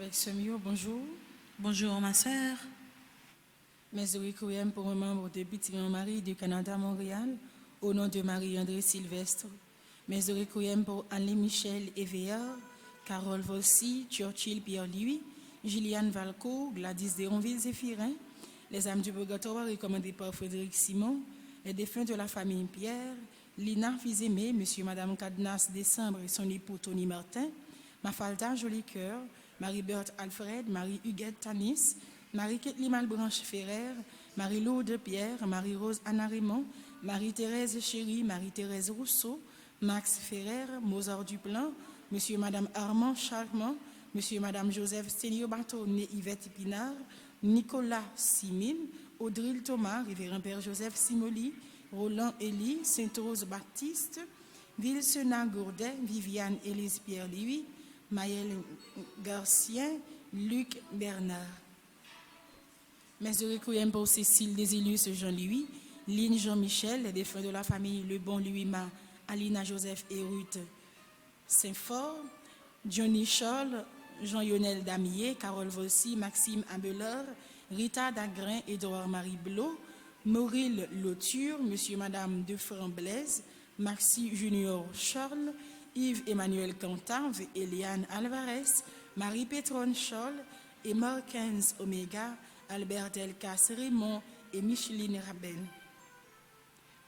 Avec ce mieux, bonjour. Bonjour ma sœur. Mes requiem pour un membre de Petit Marie du Canada, Montréal, au nom de Marie-André Sylvestre. Mes requiem pour Anne-Michel Evea, Carole Volsi, Churchill Pierre-Louis, Gilliane Valco, Gladys Déronville-Zéphirin, les âmes du purgatoire recommandées par Frédéric Simon, les défunts de la famille Pierre, Lina Fils-Aimé, Monsieur et Madame Cadnas Décembre et son époux Tony Martin, Mafalda Jolicoeur, Marie-Berthe Alfred, Marie-Huguette Tanis, Marie-Kathleen Malbranche Ferrer, Marie-Lourdes Pierre, Marie-Rose Anna Raymond, Marie-Thérèse Chéry, Marie-Thérèse Rousseau, Max Ferrer, Mozart Duplan, Monsieur et Madame Armand Charmant, Monsieur et Madame Joseph Sténio Bateau, né Yvette Pinard, Nicolas Simine, Audril Thomas, Révérend Père Joseph Simoli, Roland Élie, Sainte-Rose Baptiste, Vilsena Gourdet, Viviane Élise Pierre-Louis, Maëlle Garcien, Luc Bernard. Mes requiem pour Cécile Désilus Jean-Louis, Line Jean-Michel, les défunts de la famille Le Bon Louis-Ma, Alina Joseph et Ruth Saint-Fort, Johnny Scholl, Jean-Yonel Damier, Carole Volsi, Maxime Abeleur, Rita Dagrin, Édouard Marie Blot, Mauril Lauture, Monsieur et Madame Defranc-Blaise, Maxi Junior Charles, Yves Emmanuel Cantave, Eliane Alvarez, Marie-Pétronne Scholl, Emma 15 Omega, Albert Delcas Raymond et Micheline Raben.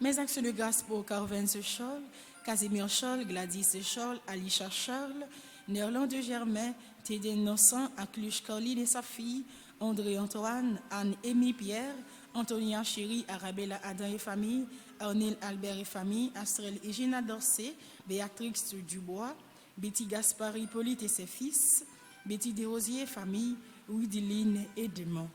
Mes actions de grâce pour Carvence Scholl, Casimir Scholl, Gladys Scholl, Alicia Charles, Nerland Germain, Tédé Nonsan, Acluche Caroline et sa fille, André Antoine, Anne-Émie Pierre, Antonia Chéri, Arabella Adam et famille, Arnil Albert et famille, Astrel et Gina Dorsey, Béatrix Dubois, Betty Gaspard Hippolyte et ses fils, Betty Desrosiers, famille, Widiline et Demont.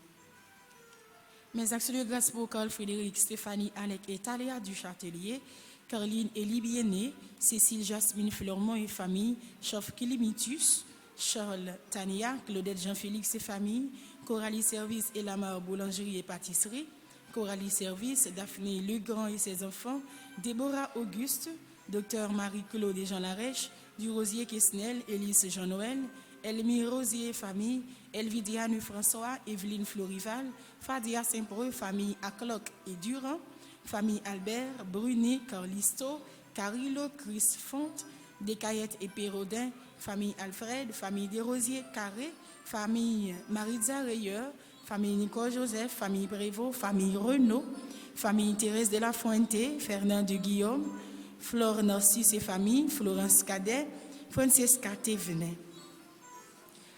Mes actions de grâce pour Carl Frédéric, Stéphanie, Alec et Talia du Châtelier, Caroline Elie Bienné, Cécile Jasmine Fleurmont et famille, Chof Kilimitus, Charles Tania, Claudette Jean-Félix et famille, Coralie Service et Lamar Boulangerie et Pâtisserie, Coralie Service, Daphné Legrand et ses enfants, Déborah Auguste, Docteur Marie-Claude et Jean Larèche, du Rosier Quesnel, Élise Jean-Noël, Elmire Rosier et famille, Elvidiane François, Evelyne Florival, Fadia Saint-Preux, famille Acloc et Durand, famille Albert, Brunet, Carlisto, Carilo, Chris Fonte, Descaillettes et Pérodin, famille Alfred, famille Desrosiers Carré, famille Maritza Rayeur, famille Nicole Joseph, famille Prévost, famille Renaud, famille Thérèse de la Fuente, Fernand de Guillaume, Flore Narcisse et famille, Florence Cadet, Francesca Thévenet.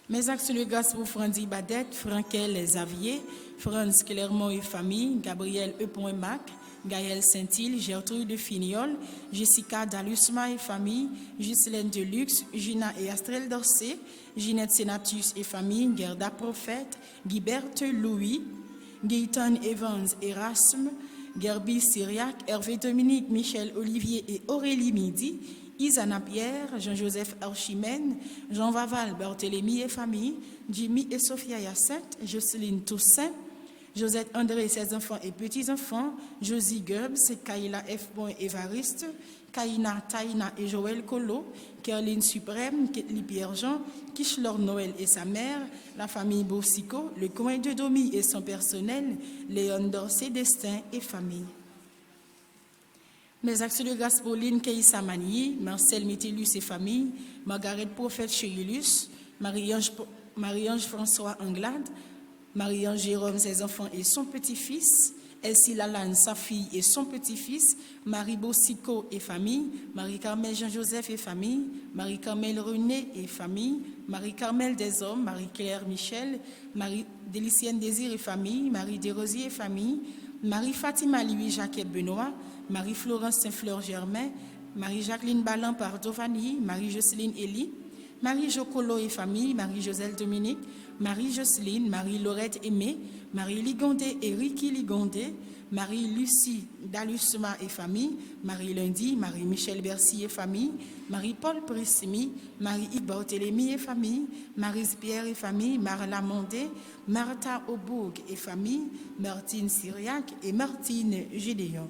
Mes actions de grâce pour Frandy Badette, Frankel Xavier, Franz Clermont et famille, Gabriel E. Mac, Gaël Saint-Île, Gertrude Finiol, Jessica Dalusma et famille, Ghislaine Deluxe, Gina et Astrel Dorsey, Ginette Senatus et famille, Gerda Prophète, Guiberte Louis, Gaëtan Evans Erasme, Gerby Syriac, Hervé Dominique, Michel Olivier et Aurélie Midi, Isana Pierre, Jean-Joseph Archimène, Jean Vaval, Barthélemy et famille, Jimmy et Sophia Yacette, Jocelyne Toussaint, Josette André et ses enfants et petits-enfants, Josie Gubbs, Kaila F. Évariste, Kaina, Taina et Joël Colo, Kerline Suprême, Ketli Pierre-Jean, Kishlor Noël et sa mère, la famille Boussico, le coin de Domi et son personnel, Léon Dorsey, Destin et famille. Mes actes de grâce pour Lynn Keïssa Mani, Marcel Métellus et famille, Margaret Prophète Chérillus, Marie-Ange François Anglade, Marie-Ange Jérôme, ses enfants et son petit-fils, Elsie Lalane, sa fille et son petit-fils, Marie Bossico et famille, Marie-Carmel Jean-Joseph et famille, Marie-Carmel René et famille, Marie-Carmel Deshommes, Marie-Claire Michel, Marie-Délicienne Désir et famille, Marie Desrosiers et famille, Marie-Fatima Louis Jacques Benoît, Marie-Florence Saint-Fleur Germain, Marie-Jacqueline Ballan Pardovani, Marie-Jocelyne Elie, Marie-Jocolo et famille, Marie-Joselle Dominique, Marie-Jocelyne, Marie-Laurette Aimé, Marie-Ligondé et Ricky Ligondé, Marie-Lucie Dalusma et famille, Marie-Lundi, Marie-Michel Bercy et famille, Marie-Paul Prissimi, Marie-Yves Barthélémy et famille, Marie-Pierre et famille, Marla Mondé, Martha Aubourg et famille, Martine Syriac et Martine Gédéon.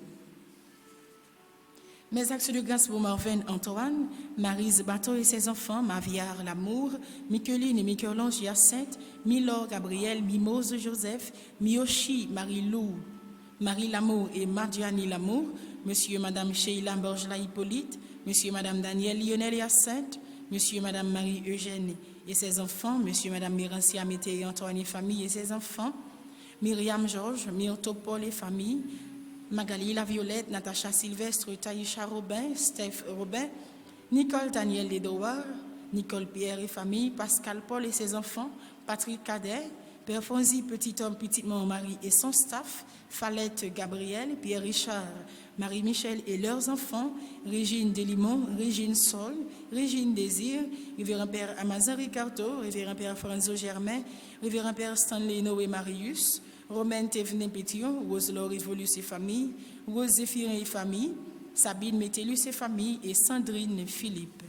Mes actes de grâce pour Marvin Antoine, Maryse Bateau et ses enfants, Maviard Lamour, Micheline et Michel-Ange Hyacinthe, Milor Gabriel, Mimose Joseph, Miyoshi Marie-Lou, Marie Lamour et Mardiani Lamour, Monsieur et Madame Sheila Borgela Hippolyte, Monsieur et Madame Daniel Lionel Hyacinthe, Monsieur et Madame Marie-Eugène et ses enfants, Monsieur et Madame Mérancia Mété et Antoine et famille et ses enfants, Myriam Georges, Myrto Paul et famille, Magali La Violette, Natacha Sylvestre, Taïcha Robin, Steph Robin, Nicole Daniel Lédouard, Nicole Pierre et famille, Pascal Paul et ses enfants, Patrick Cadet, Père Fonzi, Petit Homme, Petite Marie et son staff, Fallette Gabriel, Pierre Richard, Marie-Michel et leurs enfants, Régine Delimon, Régine Sol, Régine Désir, Révérend Père Amazon Ricardo, Révérend Père Franzo Germain, Révérend Père Stanley Noé Marius, Romaine Thévenin Pétion, Rose-Laure Evolus et famille, Rose Zéphirin et famille, Sabine Métellus et famille et Sandrine Philippe.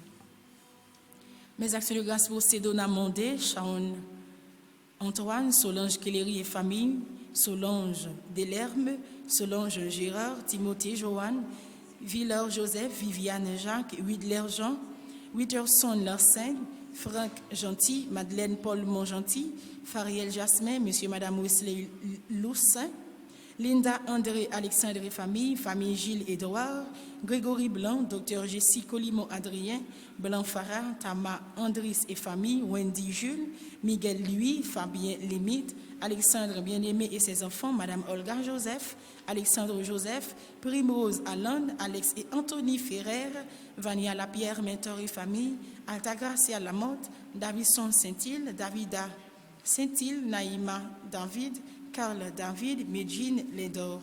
Mes actions de grâce pour Cédona Mondé, Shaon Antoine, Solange Kelleri et famille, Solange Delerme, Solange Gérard, Timothée Joanne, Villeur Joseph, Viviane Jacques, Widler Jean, Witterson Larsen, Franck Gentil, Madeleine Paul Mongentil, Fariel Jasmin, Monsieur et Madame Wesley Loussin, Linda André Alexandre et famille, famille Gilles Édouard, Grégory Blanc, Dr Jessie Colimon Adrien, Blanc Farah, Tama Andris et famille, Wendy Jules, Miguel Louis, Fabien Limite, Alexandre Bien-Aimé et ses enfants, Madame Olga Joseph, Alexandre Joseph, Primrose Allan, Alex et Anthony Ferrer, Vania Lapierre, Mentor et famille, Altagracia Lamotte, Davison Saint-Île, Davida Saint-Île, Naïma David, Carl David, Medjine Lédor.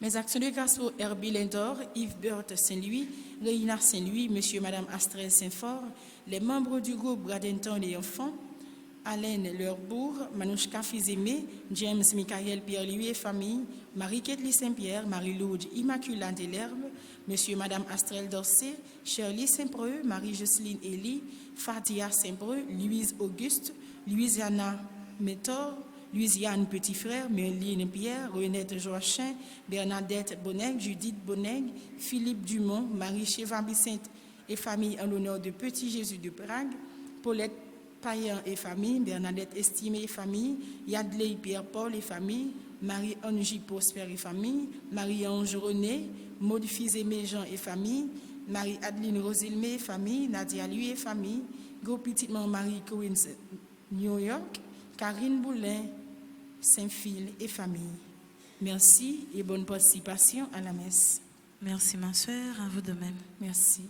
Mes actions de grâce pour Herbie Lédor, Yves Berthe Saint-Louis, Réina Saint-Louis, Monsieur et Madame Astrel Saint-Fort, les membres du groupe Bradenton et enfants, Alain Leurbourg, Manouchka Fizemé, James Michael Pierre-Louis et famille, Marie-Ketli Saint-Pierre, Marie-Loude Immaculée Delherbe, Monsieur et Madame Astrel Dorsey, Shirley Saint-Preux, Marie-Jocelyne Elie, Fatia Saint-Preux, Louise Auguste, Louisiana Métor, Louisiane Petit Frère, Merline Pierre, Renette Joachim, Bernadette Bonnègue, Judith Bonnègue, Philippe Dumont, Marie Cheva-Bicente et famille en l'honneur de Petit Jésus de Prague, Paulette Payan et famille, Bernadette Estimé et famille, Yadley Pierre-Paul et famille, Marie-Angie Prosper et famille, Marie-Ange René, Maud Fizemé Jean et famille, Marie-Adeline Rosilmé et famille, Nadia Lui et famille, Gros Petitement Marie Coins New York, Karine Boulin, Saint-Phil et famille. Merci et bonne participation à la messe. Merci ma soeur, à vous de même. Merci.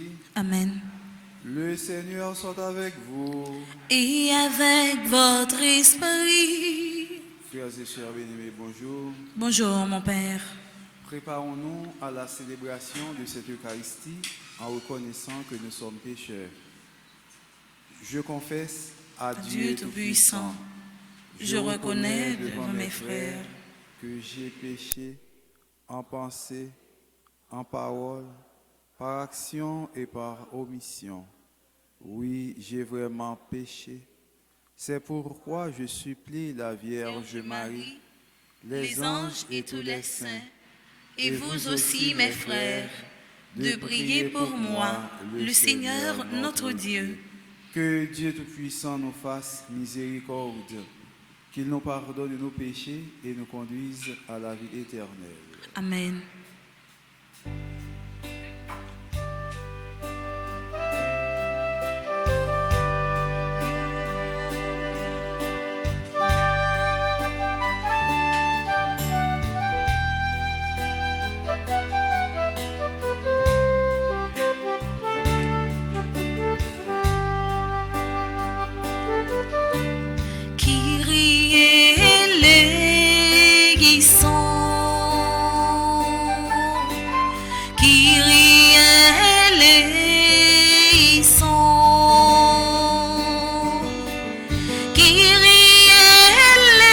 Saint-Esprit. Amen. Le Seigneur soit avec vous. Et avec votre esprit. Frères et sœurs bien-aimés, bonjour. Bonjour, mon Père. Préparons-nous à la célébration de cette Eucharistie en reconnaissant que nous sommes pécheurs. Je confesse à Dieu Tout-Puissant, je reconnais devant mes frères que j'ai péché en pensée, en parole, par action et par omission. Oui, j'ai vraiment péché. C'est pourquoi je supplie la Vierge Marie, les anges et tous les saints, et vous aussi, mes frères, de prier pour moi, le Seigneur notre Dieu. Que Dieu Tout-Puissant nous fasse miséricorde, qu'il nous pardonne nos péchés et nous conduise à la vie éternelle. Amen. Kyrie eleison, Kyrie eleison, Kyrie eleison,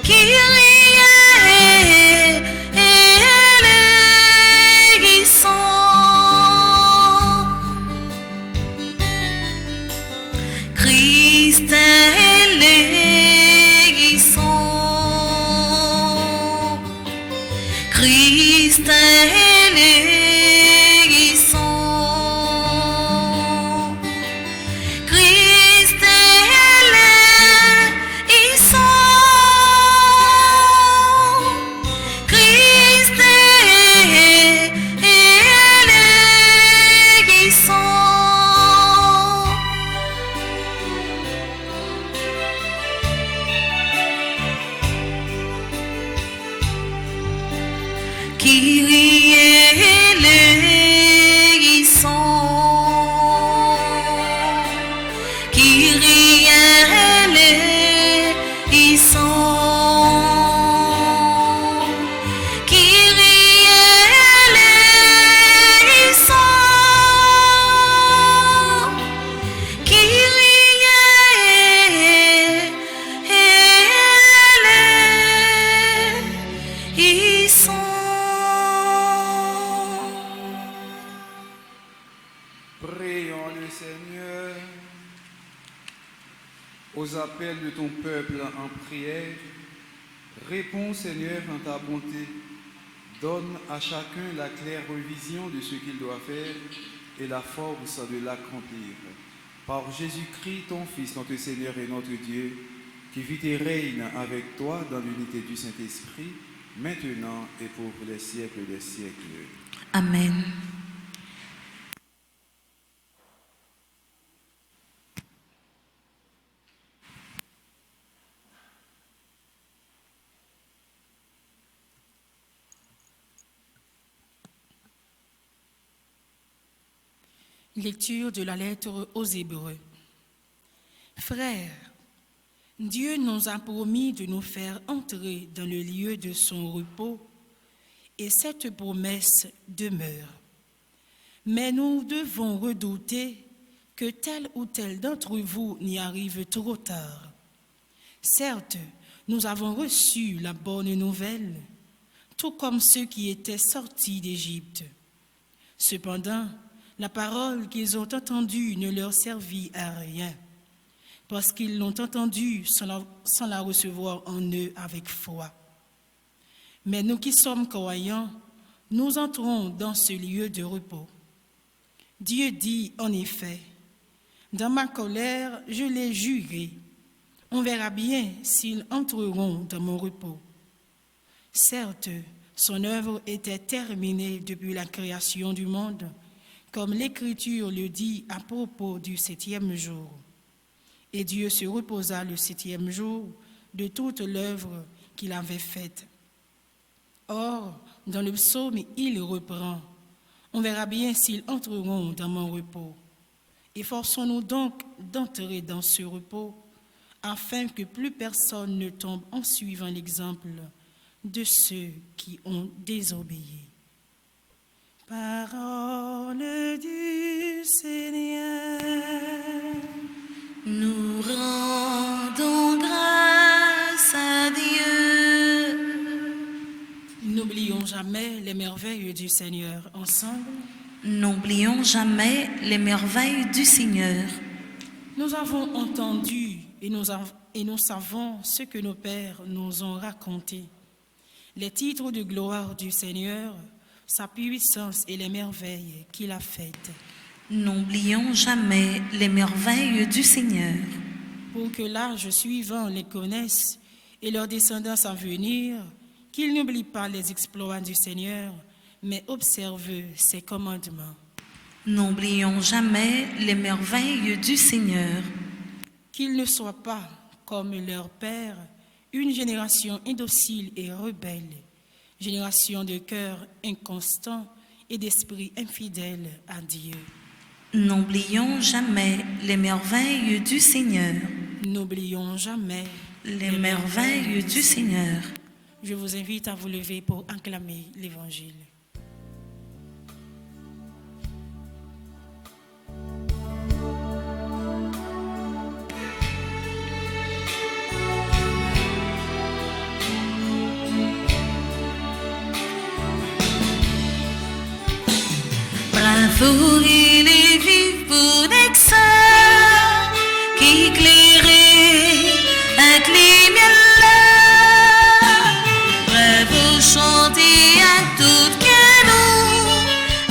Kyrie eleison. Christ eleison, Christ eleison, Christ eleison, Christ eleison. Kyrie eleison, Kyrie eleison, Kyrie eleison, Kyrie eleison. Prions le Seigneur. Aux appels de ton peuple en prière, réponds Seigneur en ta bonté. Donne à chacun la claire vision de ce qu'il doit faire et la force de l'accomplir. Par Jésus-Christ, ton Fils, notre Seigneur et notre Dieu, qui vit et règne avec toi dans l'unité du Saint-Esprit, maintenant et pour les siècles des siècles. Amen. Lecture de la lettre aux Hébreux. Frères, Dieu nous a promis de nous faire entrer dans le lieu de son repos, et cette promesse demeure. Mais nous devons redouter que tel ou tel d'entre vous n'y arrive trop tard. Certes, nous avons reçu la bonne nouvelle, tout comme ceux qui étaient sortis d'Égypte. Cependant, la parole qu'ils ont entendue ne leur servit à rien, parce qu'ils l'ont entendue sans la recevoir en eux avec foi. Mais nous qui sommes croyants, nous entrons dans ce lieu de repos. Dieu dit en effet, « Dans ma colère, je les jurerai. On verra bien s'ils entreront dans mon repos. » Certes, son œuvre était terminée depuis la création du monde, comme l'Écriture le dit à propos du 7e jour. Et Dieu se reposa le 7e jour de toute l'œuvre qu'il avait faite. Or, dans le psaume, il reprend. On verra bien s'ils entreront dans mon repos. Efforçons-nous donc d'entrer dans ce repos, afin que plus personne ne tombe en suivant l'exemple de ceux qui ont désobéi. Parole du Seigneur. Nous rendons grâce à Dieu. N'oublions jamais les merveilles du Seigneur ensemble. N'oublions jamais les merveilles du Seigneur. Nous avons entendu et nous savons ce que nos pères nous ont raconté. Les titres de gloire du Seigneur, sa puissance et les merveilles qu'il a faites. N'oublions jamais les merveilles du Seigneur. Pour que l'âge suivant les connaisse et leurs descendants à venir, qu'ils n'oublient pas les exploits du Seigneur, mais observent ses commandements. N'oublions jamais les merveilles du Seigneur. Qu'ils ne soient pas, comme leur père, une génération indocile et rebelle, génération de cœur inconstant et d'esprit infidèle à Dieu. N'oublions jamais les merveilles du Seigneur. N'oublions jamais Les merveilles du Seigneur. Je vous invite à vous lever pour acclamer l'Évangile. Bravo, il est vif pour Nexa, qui éclairait avec les miels. Bravo, chantez à tout canon,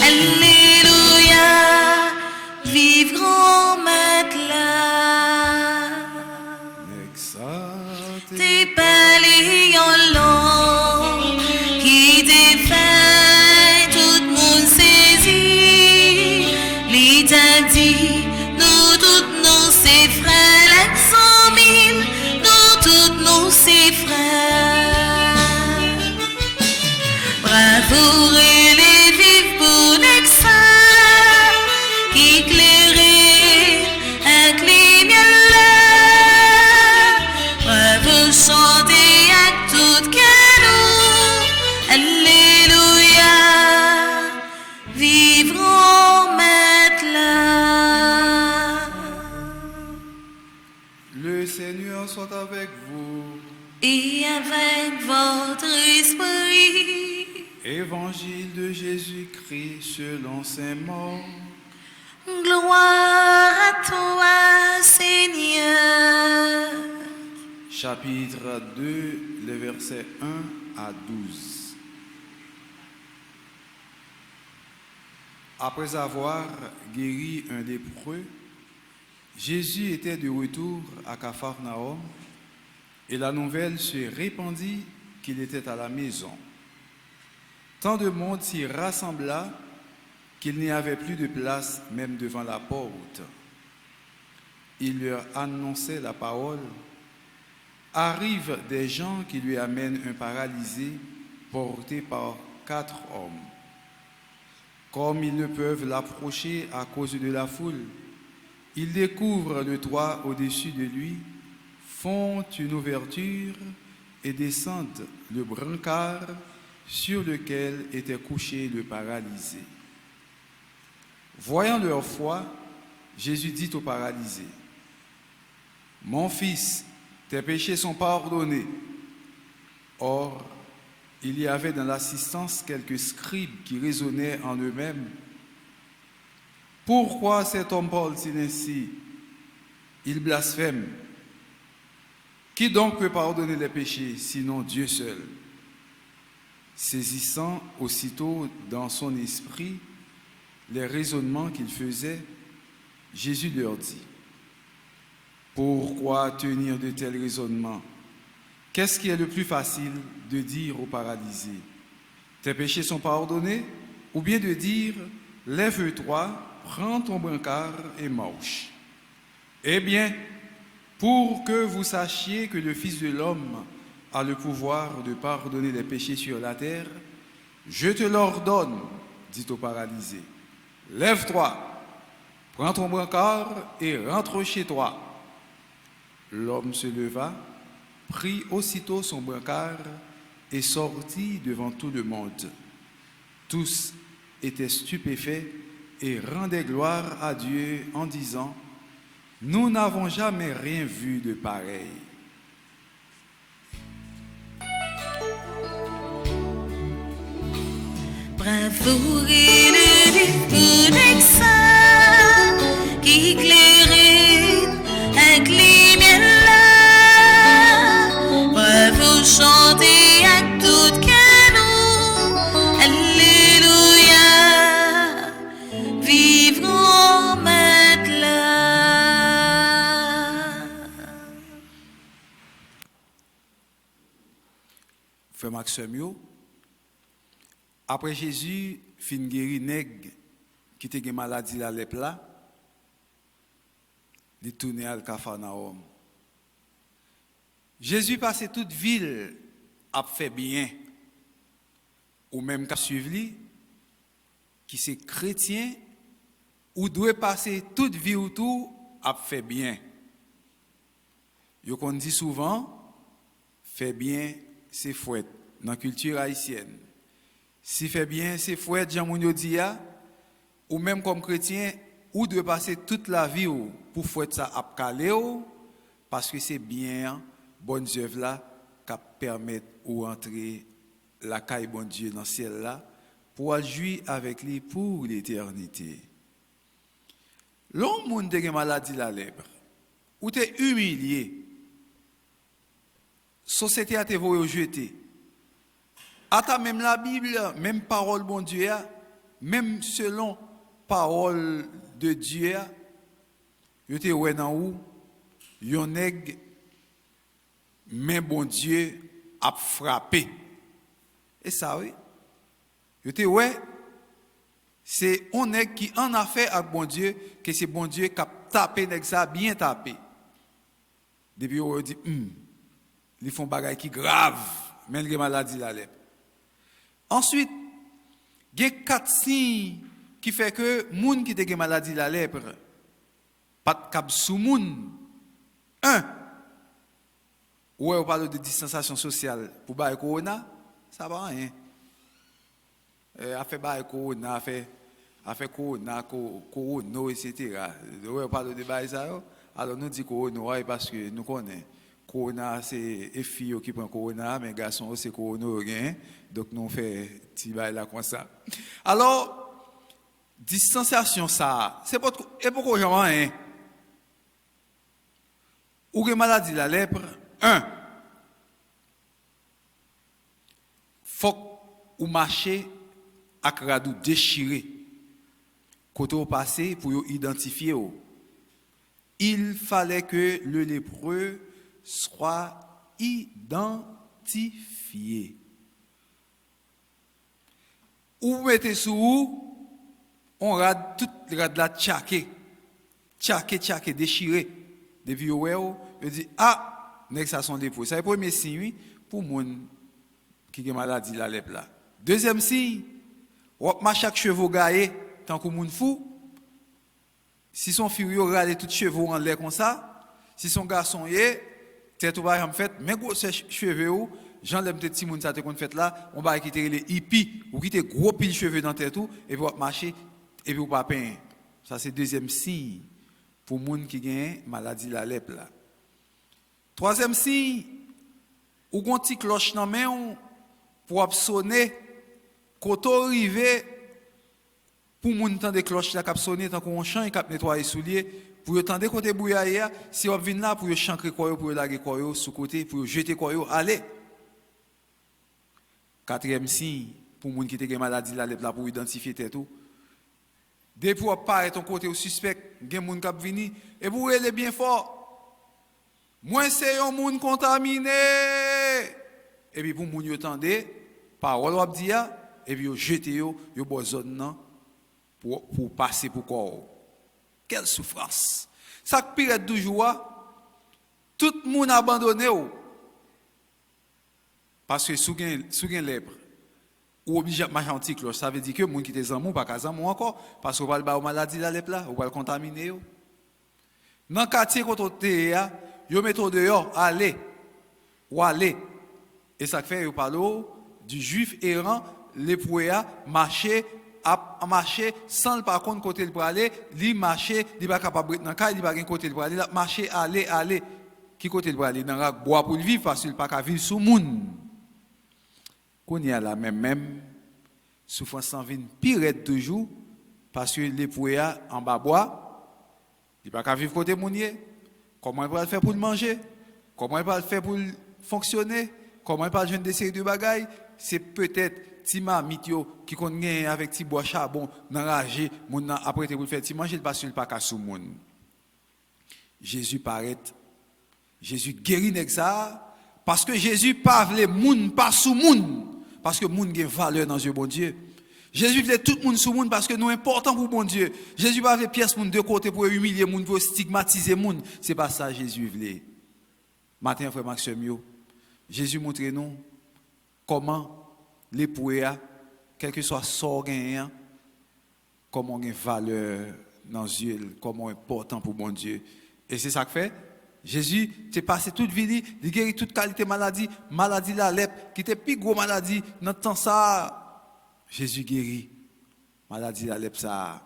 Alléluia, vive grand matelas. T'es palais en long, qui défait tout le monde saisi. L'État dit, nous toutes nos ses frères, l'accent mille, nous toutes nos ses frères. Bravo, relais vif pour l'exa, qui éclairait avec les miels. Bravo, chantez à tout canon, Alléluia, vivrons matelas. Le Seigneur soit avec vous. Et avec votre esprit. Évangile de Jésus-Christ selon saint Marc. Gloire à toi, Seigneur. Chapitre 2, les versets 1 à 12. Après avoir guéri un lépreux, Jésus était de retour à Capharnaüm et la nouvelle se répandit qu'il était à la maison. Tant de monde s'y rassembla qu'il n'y avait plus de place même devant la porte. Il leur annonçait la parole. Arrivent des gens qui lui amènent un paralysé porté par 4 hommes. Comme ils ne peuvent l'approcher à cause de la foule, ils découvrent le toit au-dessus de lui, font une ouverture et descendent le brancard sur lequel était couché le paralysé. Voyant leur foi, Jésus dit au paralysé, « Mon fils, tes péchés sont pardonnés. » Or, il y avait dans l'assistance quelques scribes qui raisonnaient en eux-mêmes. « Pourquoi cet homme parle-t-il ainsi? Il blasphème. Qui donc peut pardonner les péchés, sinon Dieu seul ?» Saisissant aussitôt dans son esprit les raisonnements qu'il faisait, Jésus leur dit, « Pourquoi tenir de tels raisonnements? Qu'est-ce qui est le plus facile de dire au paralysé, « Tes péchés sont pardonnés » ou bien de dire, « Lève-toi, prends ton brancard et marche. » Eh bien, pour que vous sachiez que le Fils de l'homme a le pouvoir de pardonner les péchés sur la terre, je te l'ordonne, dit au paralysé. Lève-toi, prends ton brancard et rentre chez toi. L'homme se leva, prit aussitôt son brancard et sortit devant tout le monde. Tous étaient stupéfaits et rendaient gloire à Dieu en disant: Nous n'avons jamais rien vu de pareil. Bravourez le livre d'Exa qui éclaire avec les miens là. Bravo, chantez à tout canon. Alléluia, vivrons maintenant. Frère Maxime, après Jésus fin guéri nèg qui était une maladie la lèpre là, il tourné à Capharnaüm. Jésus passait toute ville a fait bien, ou même qu'à suivre lui, qui c'est chrétien, ou doit passer toute vie autour a fait bien. Yo qu'on dit souvent, fait bien c'est fouette dans la culture haïtienne. Si fait bien, c'est fouet, Jean Mounio dit, ou même comme chrétien, ou de passer toute la vie pour fouet ça à caler, parce que c'est bien, bonnes œuvres là, qui permettent ou entrer la caille bon Dieu dans le ciel là, pour jouir avec lui pour l'éternité. L'homme qui a maladie la lèpre, ou t'es humilié, société a été voyée jeter. Ata même la Bible, même parole bon Dieu, même selon parole de Dieu, yo te wè nan ou, yon nèg, mais bon Dieu a frappé. Et ça oui, yo te wè, c'est un nèg qui en a fait avec bon Dieu, que c'est bon Dieu qui a tapé nèg ça, bien tapé. Depuis on dit, ils font bagay qui grave, mais il y a maladie la lèpre. Ensuite, il y a 4 signes qui fait que les gens qui ont maladie de la lèpre, pas de cap sous moun. 1. Ouais, on parle de distanciation sociale pour le corona, ça va rien. A fait corona, a fait corona, etc. Ouais, on parle de ça. Alors nous disons corona parce que nous connaissons. Corona, c'est les filles qui prennent corona, mais les garçons, c'est corona. Donc, nous faisons petit bail là comme ça. Alors, distanciation, ça, c'est pas et pourquoi j'en ai un? Ou que maladie la lèpre, 1. Faut ou marcher avec radou déchiré. Côté au passé pour identifier. Il fallait que le lépreux soit identifié. Ou mettez sous on rade tout rade la tchaké, déchiré. Depuis on dit nèg ça sont lépreux. Ça c'est le premier signe pour moun qui a maladie la lèpre là. Deuxième signe, on marche chaque chevaux gaillé tant que moun fou. Si son fille yo rade tout chevaux en l'air comme ça, si son garçon yé tête ou ba en fait, mais gros cheveux j'enlève des petits moun ça te qu'on fait là, on va quitter les hippies ou quitter gros pile cheveux dans tête tout et puis on marcher et puis on pas peindre. Ça c'est deuxième signe pour moun qui gagne maladie la lèpre là. Troisième signe, ou gon ti cloche dans main pour sonner koto rivé pour moun tande cloche la cap sonner tant qu'on chant et cap nettoyer soulier pour yo tande côté bouillaya si on vinn là pour yo chancrer quoi pour yo laguer quoi sous côté pour yo jeter quoi aller. Quatrième signe pour moun qui te gen maladie la lèpre là pour identifier tête tout. Depuis on paraît ton côté au suspect, gen moun k'ap vini et pour elle bien fort. Moi c'est un moun contaminé. Et puis pour moun yo tande parole wap di ya et puis yo jeter yo bo zone nan pour passer pour corps. Quelle souffrance. Ça pire toujours tout moun abandonné ou. parce que sous gain lèpre ou obligé de marcher en petit cloche, ça veut dire que les gens qui sont en pas casam encore parce qu'on va le ba maladie la lèpre là, ou va le contaminer yo. Dans quartier côté ya, yo metto dehors, aller. Et ça fait yo parle du juif errant léproya marcher à marcher sans par contre côté le pour aller, li marcher, li pas capable dans cas, li pas gen côté le pour aller, marcher aller qui côté le pour aller dans la bois pour vivre parce qu'il pas ka vivre sous monde. Qu'on y a la même souffrance sans vin pire toujours parce que léproya en bas bois, il pas ka vivre côté mounier. Comment il va le faire pour le manger? Comment il va le faire pour fonctionner? Comment il va joindre des séries de bagailles? C'est peut-être ti mamit yo qui connaît avec ti bois charbon n'enragé moun après te pour faire ti manger parce qu'il pas ka sou moun. Jésus paraît. Jésus guérit nèg ça parce que Jésus pas vle moun pas sou moun parce que moun gen valeur dans yeux bon Dieu. Jésus voulait tout le monde sous monde parce que nous important pour bon Dieu. Jésus pas veut pièce moun de côté pour humilier moun pour stigmatiser moun, c'est pas ça Jésus voulait. Matin frère Maxime yo, Jésus montre nous comment les pouya, quel que soit son gain, comment on a valeur dans les yeux, comment important pour mon Dieu. Et c'est ça que fait. Jésus, t'es passé toute vie, il guérit toute qualité maladie la lèpre, qui était plus gros maladie, dans le temps ça, Jésus guérit. Maladie la lèpre ça.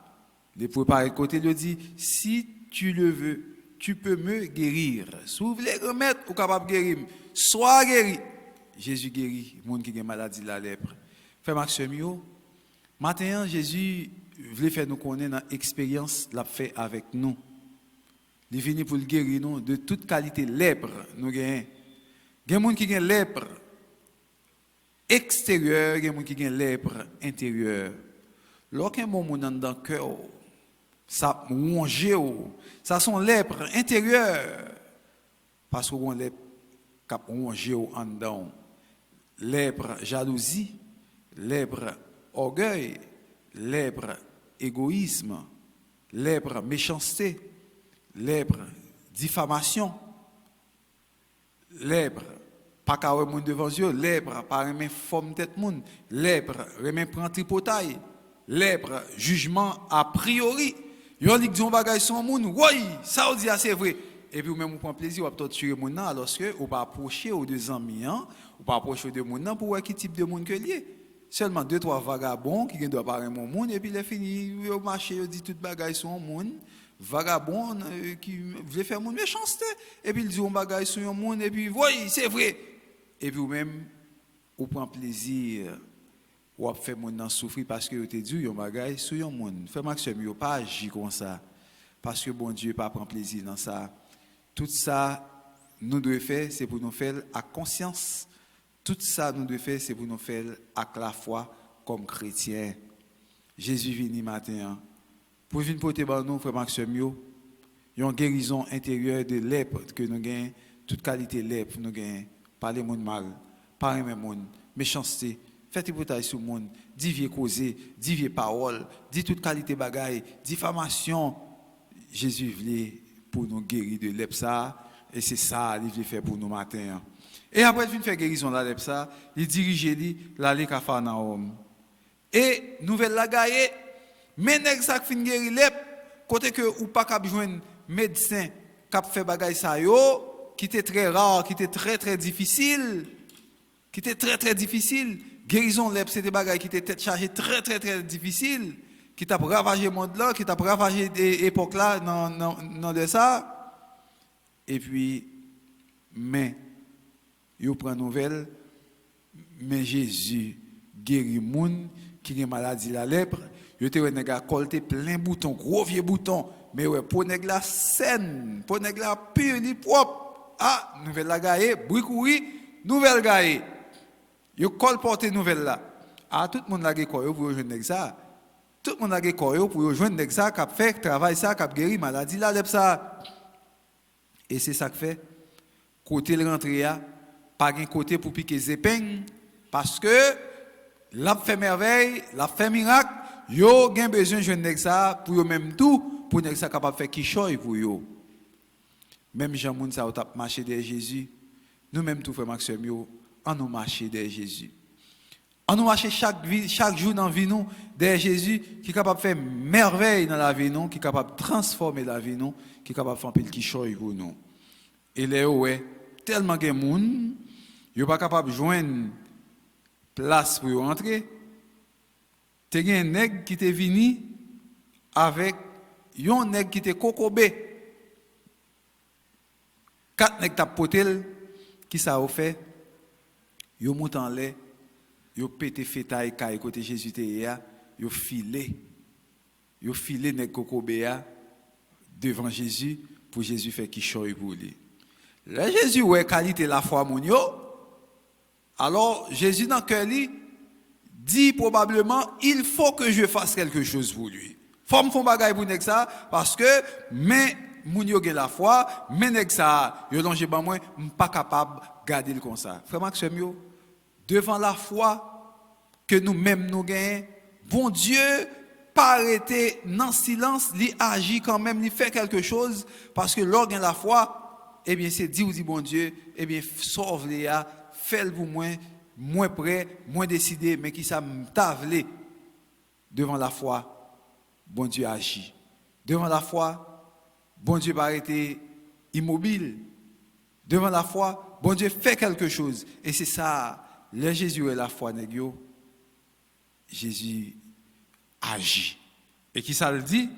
Les pouya par côté lui dit, si tu le veux, tu peux me guérir. Si vous voulez remettre, ou capable de guérir, sois guéri. Jésus guérit les gens qui ont maladie de la lèpre. Frère Maxime, maintenant Jésus voulait faire nous connaître dans l'expérience qu'il a fait avec nous. Il est venu pour le guérir nous de toute qualité lèpre. Nous avons des gens qui ont lèpre extérieure, des gens qui ont lèpre intérieure. Lorsqu'un moment dans le cœur, ça ronge, ça sont lèpre intérieure. Parce qu'on a lèpre qui ronge en dedans. Lèpre jalousie, lèpre orgueil, lèpre égoïsme, lèpre méchanceté, lèpre diffamation, lèpre pas qu'à moun devant Dieu, lèpre pas remen forme tête moun, lèpre remen prend tripotaille, lèpre jugement a priori. Yon lik dion bagay son moun, oui, ça on dit c'est vrai. Et puis, même, vous prenez plaisir, vous torturer mon nom, alors que vous pas approcher aux deux amis, vous pas approcher de mon nom pour voir quel type de monde que lié. Seulement 2-3 vagabonds qui doivent parler mon monde, et puis les fini, au marché, ils disent tout bagaille sur mon monde, vagabonds qui veulent faire mon méchanceté, et puis ils disent bagaille sur mon monde, et puis, oui, c'est vrai. Et puis, vous-même, vous prenez plaisir, vous faites mon nom souffrir parce que vous te dit, vous bagaille sur mon monde. Faites maximum, vous pas agir comme ça, parce que bon Dieu pas prend plaisir dans ça. Tout ça, nous devons faire, c'est pour nous faire à conscience. Tout ça, nous devons faire, c'est pour nous faire à la foi comme chrétiens. Jésus vient matin. Pour venir porter par nous, frère Maxime, une guérison intérieure de lèpre que nous gagnons, toute qualité lèpre nous gagnons. Parler monde mal, parler même monde, méchanceté, faites hypothèse sur le monde, divier causer, divier parole, dit toute qualité bagaille, diffamation. Jésus voulait pour nous guérir de l'EPSA, et c'est ça qu'il veut faire pour nous matin. Et après, il fait guérison de l'EPSA, il dirige l'aller Capharnaüm. Et nouvelle la gaye, mais nèg ça fin guéri l'EP, côté que ou pas cap joindre médecin cap fait bagay ça yo, qui était très rare, qui était très très difficile, guérison l'EP c'était bagay qui était tête chargée très très très difficile. Qui t'a ravagé le monde là, qui t'a ravagé l'époque là, dans de ça. Et puis, mais, il prend nouvelle, mais Jésus guérit les gens qui ont maladie la lèpre. Il te a colté plein bouton, gros vieux bouton, mais ouais, pour nèg la saine, pour nèg la pure, ni propre. Ah, nouvelle la gaye, brikouri, nouvelle gaye. Il colporte nouvelle là. Ah, tout le monde la gaye quoi, pour rejoindre ça. Tout le monde a des corps pour rejoindre ça, qui fait travail ça, qui guéri maladie là, ça. Et c'est ça que fait. Côté le rentrée, pas un côté pour piquer des épingles, parce que l'a fait merveille, l'a fait miracle, yo gen besoin de joindre ça pour yo même tout, pour que ça capable faire quichoy pour yo. Même Jean moun ça t'a marché derrière Jésus. Nous même tout frère Maxime yo, on nous marche derrière Jésus. On nous marche chaque jour dans la vie nous derrière Jésus qui est capable de faire merveille dans la vie nous, qui est capable de transformer la vie nous, qui est capable de faire un peu qui choisit pour nous. Et là ouais, tellement de monde, yo pas capable de joindre place pour rentrer. Te gen un nèg qui te venu avec yon nèg qui te kokobé. 4 nèg t'a potel qui ça a fait? Yo monte en l'air, yo pété fétaille kay côté Jésus te ya, yo filé nèg kokobé ya devant Jésus pour Jésus faire qui choy pour lui. Là Jésus ouais qualité la foi moun yo. Alors Jésus dans cœur lui dit probablement il faut que je fasse quelque chose pour lui. Faut me faire bagaille pour nèg ça parce que mais moun yo gen la foi, mais nèg ça yo longe ban moi pas capable garder le comme ça. Frère Maxime yo devant la foi que nous-mêmes nous gagnons, bon Dieu pas arrêter dans silence, il agit quand même, il fait quelque chose parce que lorsqu'on a la foi, eh bien c'est dit bon Dieu, eh bien sauve-les, fais-le pour moi, moins prêt, moins décidé, mais qui ça m'tavlé devant la foi, bon Dieu agit. Devant la foi, bon Dieu pas arrêter immobile. Devant la foi, bon Dieu fait quelque chose. Et c'est ça, le Jésus est la foi, nèg, Jésus agit. Et qui ça le dit?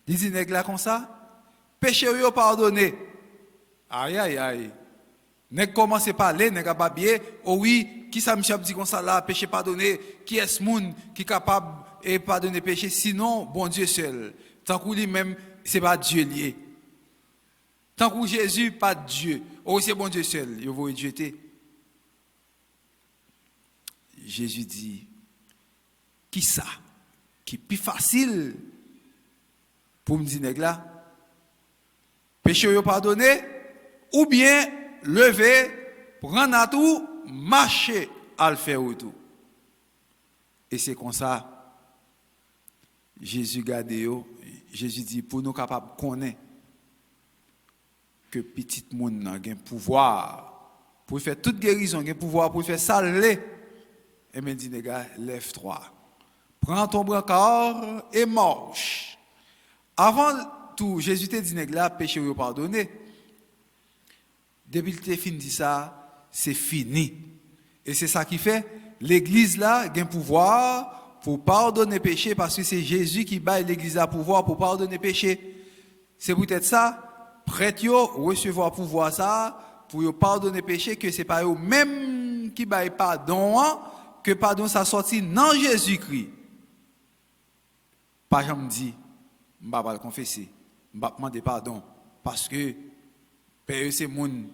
Il dit nèg là comme ça, péché yo pardonné. Aïe aïe aïe. Nèg commence par parler, nèg a babie, oh oui, qui ça monsieur dit comme ça là, péché pardonné, qui est ce monde qui est capable et pardonner péché sinon bon Dieu seul. Tant que lui même c'est pas Dieu lié. Tant que Jésus pas Dieu, oh c'est bon Dieu seul, il va jeter. Jésus dit qui ça qui est plus facile pour me dire nèg là péché yo pardonné ou bien lever prendre à tout marcher à le faire tout. Et c'est comme ça Jésus garde yo, Jésus dit pour nous capables connaître que petit monde a un pouvoir pour faire toute guérison, un pouvoir pour faire saler. Et me dit, les gars, lève-toi. Prends ton brancard et marche. Avant tout, Jésus te dit, les gars, péché ou pardonné. Depuis que tu as fini ça, c'est fini. Et c'est ça qui fait, l'église là, a un pouvoir pour pardonner péché parce que c'est Jésus qui bat l'église à pouvoir pour pardonner péché. C'est peut-être ça, prête yo recevoir pouvoir ça pour pardonner péché que c'est pas eux même qui baille pardon. Que pardon ça sorti dans Jésus-Christ. Pas jamais dit, je ne vais pas le confesser, je ne vais pas demander pardon. Parce que, père, c'est moun,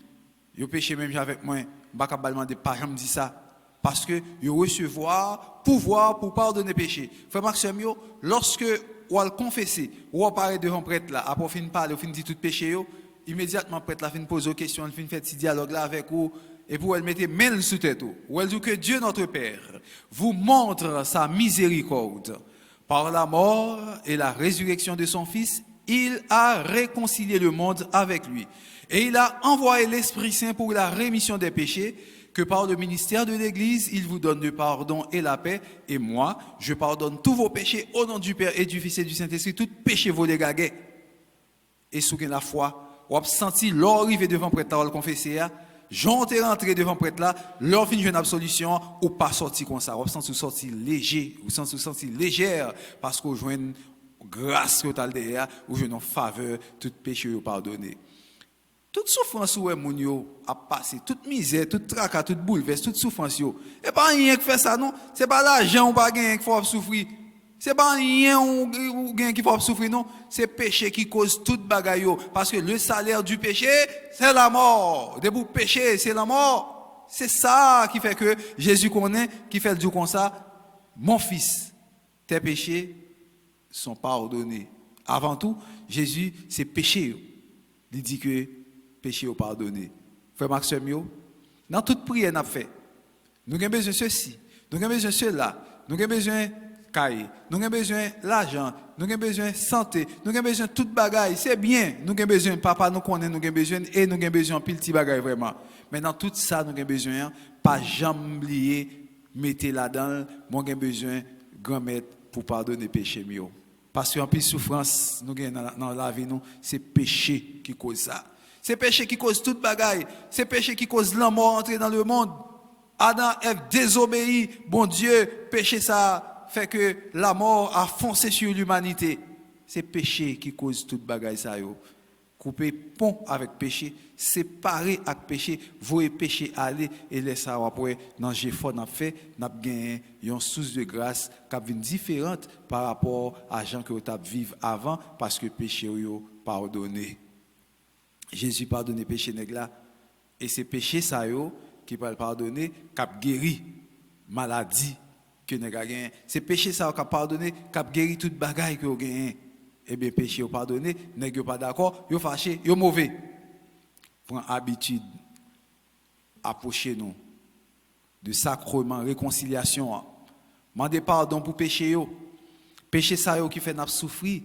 yo péché même avec moi, je ne vais pas demander, pas jamais dit ça. Parce que, yo recevoir pouvoir pour pardonner péché. Frère Maxime, lorsque ou al confesser, ou apparaît devant prêtre là, après fin parler, ou fin dit tout péché yo, immédiatement prêtre là fin poser aux questions, fin fait petit dialogue là avec vous. Et pour elle mettre main sous tête, où elle dit que Dieu notre Père vous montre sa miséricorde. Par la mort et la résurrection de son Fils, il a réconcilié le monde avec lui. Et il a envoyé l'Esprit Saint pour la rémission des péchés, que par le ministère de l'Église, il vous donne le pardon et la paix. Et moi, je pardonne tous vos péchés au nom du Père et du Fils et du Saint-Esprit, tout péché vos dégâts. Et sous la foi, ou a senti l'arrivée devant prêtre là, le confesser. Jean est rentré devant prêtre là, leur fin une absolution ou pas sorti comme ça, ou sans sorti léger, ou sans sorti légère parce qu'on joue une grâce totale derrière, ou une faveur, tout péché pardonné. Toute souffrance où moun yo a passé, toute misère, toute tracas, toute bouleverse, toute souffrance yo. Et pas rien qui fait ça non, c'est pas l'argent ou pas gain qui faut souffrir. C'est pas rien ou gain qui faut souffrir non, c'est péché qui cause toute bagaille parce que le salaire du péché, c'est la mort. Debout péché, c'est la mort. C'est ça qui fait que Jésus connaît, qui fait le dire comme ça, mon fils, tes péchés sont pardonnés. Avant tout, Jésus, c'est péché. Il dit que péché est pardonné. Frère Maxime, dans toute prière qu'on a fait, nous avons besoin de ceci, nous avons besoin de cela, nous avons besoin caille, nous avons besoin l'argent, nous avons besoin santé, nous avons besoin de toute bagaille, c'est bien, nous avons besoin papa nous connaît, nous avons besoin et nous avons besoin pile petit bagaille vraiment. Maintenant tout ça nous avons besoin pas jamais oublier mettez là-dedans, moi avons besoin grand-mère pour pardonner péché mieux. Parce qu'en plus souffrance nous avons dans la vie nous, c'est péché qui cause ça. C'est péché qui cause toute bagaille, c'est péché qui cause la mort entrer dans le monde. Adam Ève désobéit, bon Dieu, péché ça fait que la mort a foncé sur l'humanité. C'est péché qui cause toute bagaille ça yo. Couper pont avec péché, séparer avec péché, voyer péché aller et laisser ça après dans l'effort n'a fait, n'a gagné une source de grâce qui est différente par rapport à gens que tu vivre avant parce que péché yo pardonné. Jésus pardonne péché nèg là et c'est péché ça yo qui va le pardonner, qui a guéri maladie que nous avons. C'est péché ça qui a pardonné, qui a guéri toute bagaille que nous avons. Eh bien, péché au pardonné, nous n'sommes pas d'accord, nous fâché, nous mauvais. Prends habitude, approchez-nous de sacrement, réconciliation. Mandez pardon pour péché. Péché ça qui fait nous souffrir.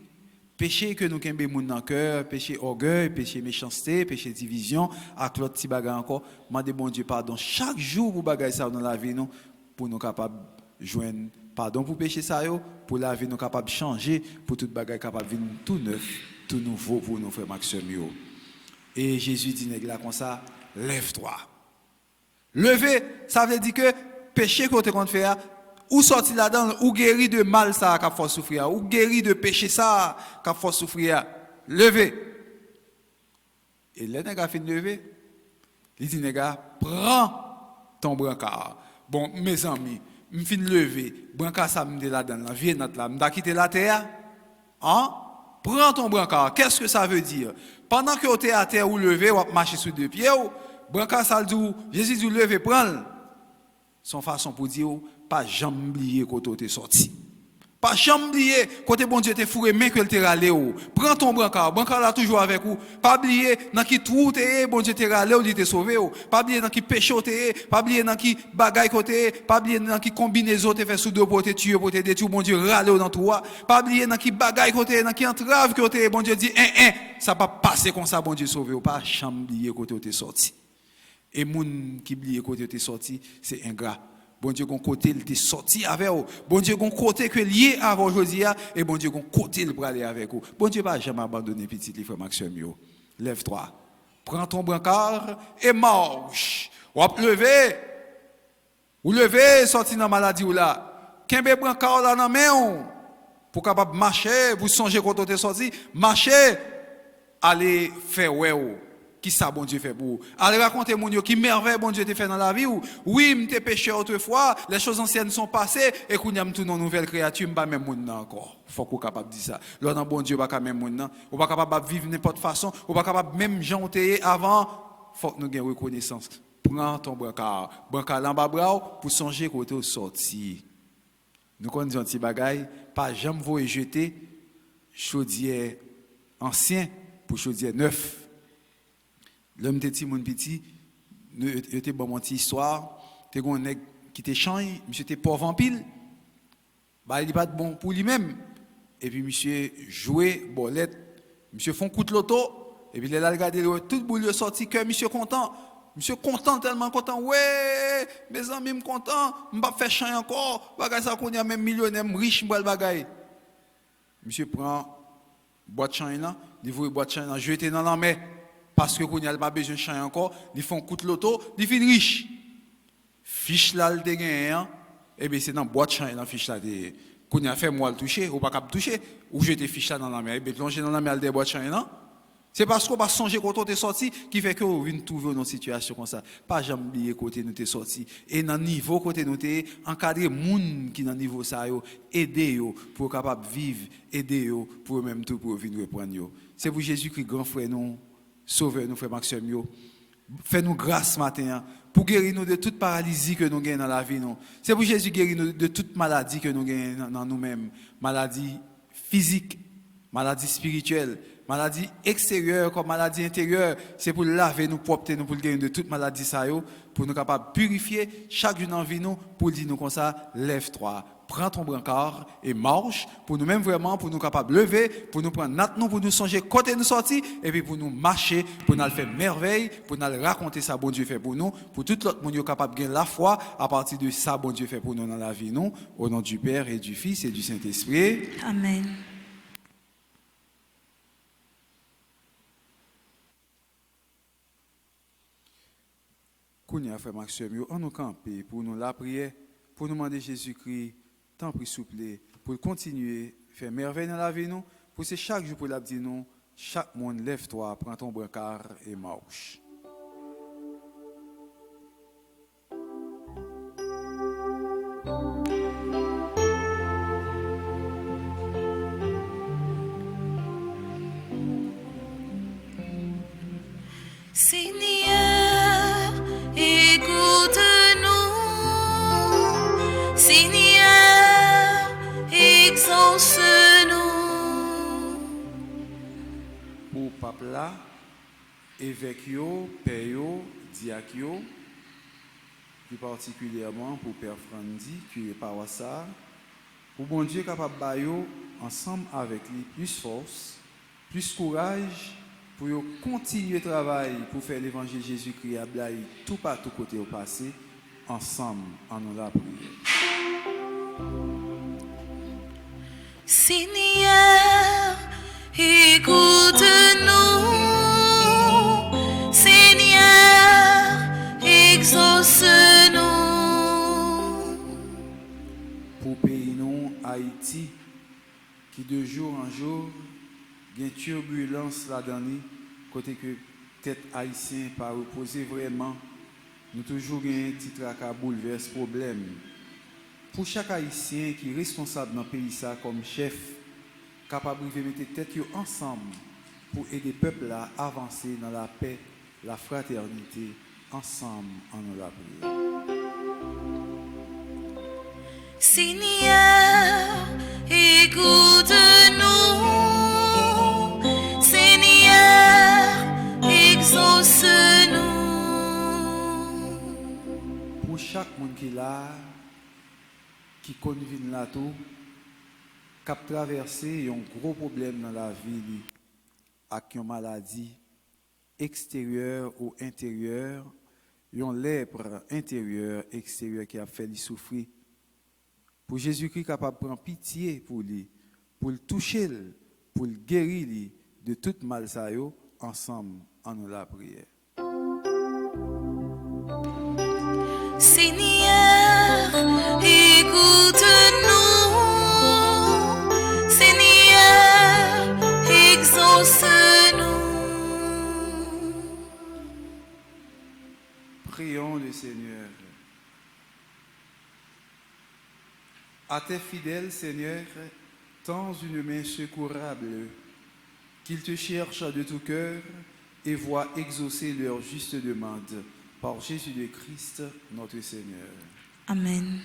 Péché que nous avons dans le cœur, péché orgueil, péché méchanceté, péché division, avec l'autre petit bagage encore. Mandez bon Dieu pardon chaque jour pour bagaille ça dans la vie nous, pour nous capables de joindre pardon pour péché ça pour la vie nous capables de changer, pour toute bagaille capable de venir tout neuf, tout nouveau pour nos frères Maxime. Et Jésus dit nèg là comme ça, lève-toi. Lever, ça veut dire que péché que tu comptes faire ou sorti là-dedans, ou guéri de mal ça qu'a fait souffrir, ou guéri de péché ça qu'a fait souffrir. Levez. Et le nèg a fait lever. Il dit nèg, prends ton brancard. Bon, mes amis, me fin lever, brancard ça me dit là-dedans, viens notre là, m'da quitter la terre. Hein? Prends ton brancard. Qu'est-ce que ça veut dire? Pendant que tu es à terre ou levé, ou marcher sur deux pieds, brancard ça dit Jésus dit lever, prends. Son façon pour dire pas jamais oublier quand tu es sorti. Pas jamais oublier quand bon Dieu te fourré main que te râler ou. Prends ton brancard là toujours avec vous. Pas oublier dans qui trou te bon Dieu te râler ou il te sauver ou. Pas oublier dans qui péché te, pas oublier dans qui bagaille côté, pas oublier dans qui combinaison te fait sous deux pour te tuer pour te détruire bon Dieu râler dans toi. Pas oublier dans qui bagaille côté, dans qui entrave côté bon Dieu dit ça pas passer comme ça bon Dieu sauver ou pas jamais oublier quand tu es sorti. Et moun qui oublie quand tu es sorti, c'est ingrat. Bon Dieu, gon côté il t'est sorti avec vous. Bon Dieu, gon côté que lié avec aujourd'hui et bon Dieu, gon côté il pour aller avec vous. Bon Dieu va jamais abandonner petit les frères Maxime yo. Lève-toi. Prends ton brancard et marche. Ou lever. Ou lever sorti dans maladie ou là. Kembe brancard là dans main pour capable marcher, vous songer quand tu es sorti, marcher aller faire ouais. Qui ça bon Dieu fait pour vous? Allez raconter mon Dieu qui merveille bon Dieu te fait dans la vie ou oui m'étais péché autrefois les choses anciennes sont passées et qu'on y a tout une nouvelle créature m'pas même monde encore faut qu'on capable dire ça là dans bon Dieu pas même monde ou pas capable vivre n'importe façon ou pas capable même janter avant faut que nous gain reconnaissance prends ton brancard en bas bras pour songer côté sorti nous connaissons un petit bagaille pas jamais vous jeter chaudière ancien pour chaudière neuf. L'homme était mon petit, était bon mon petite histoire, t'es un nèg qui te change, monsieur était pauvre en pile. Bah il pas de bon pour lui-même. Et puis monsieur jouait bolette, monsieur font coup de loto et puis là regarder tout boule sorti que monsieur content. Monsieur content tellement content. Ouais, mes amis me content, m'pa faire chanter encore. Bagay ça qu'on y a même millionnaire riche m'bal bagay. Monsieur prend boîte chanter là, il voit boîte chanter là, jeter dans la mer. Parce que qu'on n'y a pas besoin de chanter encore, ils font coup de loto, ils finissent riches. Fiche là le gagné et bien c'est dans boîte chanter dans fiche là qu'on y a fait moi le toucher ou pas capable toucher ou jeter fiche là dans la mer et bien plonger dans la mer des boîtes chanter non. C'est parce qu'on va songer quand on est sorti qui fait que on vient trouver dans une situation comme ça. Pas jamais oublier côté nous t'es sorti et dans niveau côté nous t'es encadrer moun qui dans niveau ça yo, aider yo pour capable vivre, aider yo pour même tout pour venir reprendre yo. C'est pour Jésus-Christ grand frère nous sauveur nous frère Maxime. Fais-nous grâce matin pour guérir nous de toute paralysie que nous gagnons dans la vie. C'est pour Jésus guérir nous de toute maladie que nous gagnons dans nous-mêmes. Maladie physique, maladie spirituelle, maladie extérieure comme maladie intérieure. C'est pour laver nous, propre nous, pour guérir de toute maladie ça, pour nous capables de purifier chaque jour dans la vie nous, pour dire nous comme ça, lève-toi, prends ton brancard et marche, pour nous même vraiment, pour nous capables de lever, pour nous prendre notre nom, pour nous songer côté nous sortir, et puis pour nous marcher, pour nous faire merveille, pour nous raconter ça, bon Dieu fait pour nous, pour tout l'autre monde capable de gagner la foi à partir de ça, bon Dieu fait pour nous dans la vie, nous, au nom du Père et du Fils et du Saint-Esprit. Amen. Kounia, frère Maxime, on nous camper pour nous la prière, pour nous demander Jésus-Christ, tant pis souple, pour continuer, faire merveille dans la vie, nous, pour c'est chaque jour pour la dire nous, chaque monde lève-toi, prends ton brancard et marche. Seigneur, écoute-nous. Seigneur, exauce-nous. Pour peuple là, évêque yo, père yo, diacre yo, plus particulièrement pour Père Frandi, qui est paroissa, pour bon Dieu capable de bailler ensemble avec lui plus force, plus courage, pour continuer le travail pour faire l'évangile Jésus-Christ à Blaye tout partout côté au passé, ensemble en nous la prière. Seigneur, écoute-nous. Seigneur, exauce-nous. Pour pays nous, Haïti, qui de jour en jour, il y a une turbulence là-dedans, côté que tête haïtien pas reposer vraiment, nous toujours un petit tracas bouleverse problème. Pour chaque haïtien qui est responsable dans le pays ça comme chef, capable de mettre tête ensemble pour aider le peuple à avancer dans la paix, la fraternité, ensemble en nous la prière. Seigneur, écoute-nous. Seigneur, exauce-nous. Pour chaque monde qui est là, qui connaît là tout, qui a traversé un gros problème dans la vie, avec une maladie extérieure ou intérieure, une lèpre intérieure, extérieure qui a fait lui souffrir. Pour Jésus-Christ capable de prendre pitié pour lui, pour le toucher, pour le guérir lui de tout mal ça yo, ensemble en nous la prière. Seigneur, écoute-nous. Seigneur, exauce-nous. Prions le Seigneur. À tes fidèles, Seigneur, tends une main secourable, qu'ils te cherchent de tout cœur et voient exaucer leur juste demande. Par Jésus de Christ, notre Seigneur. Amen.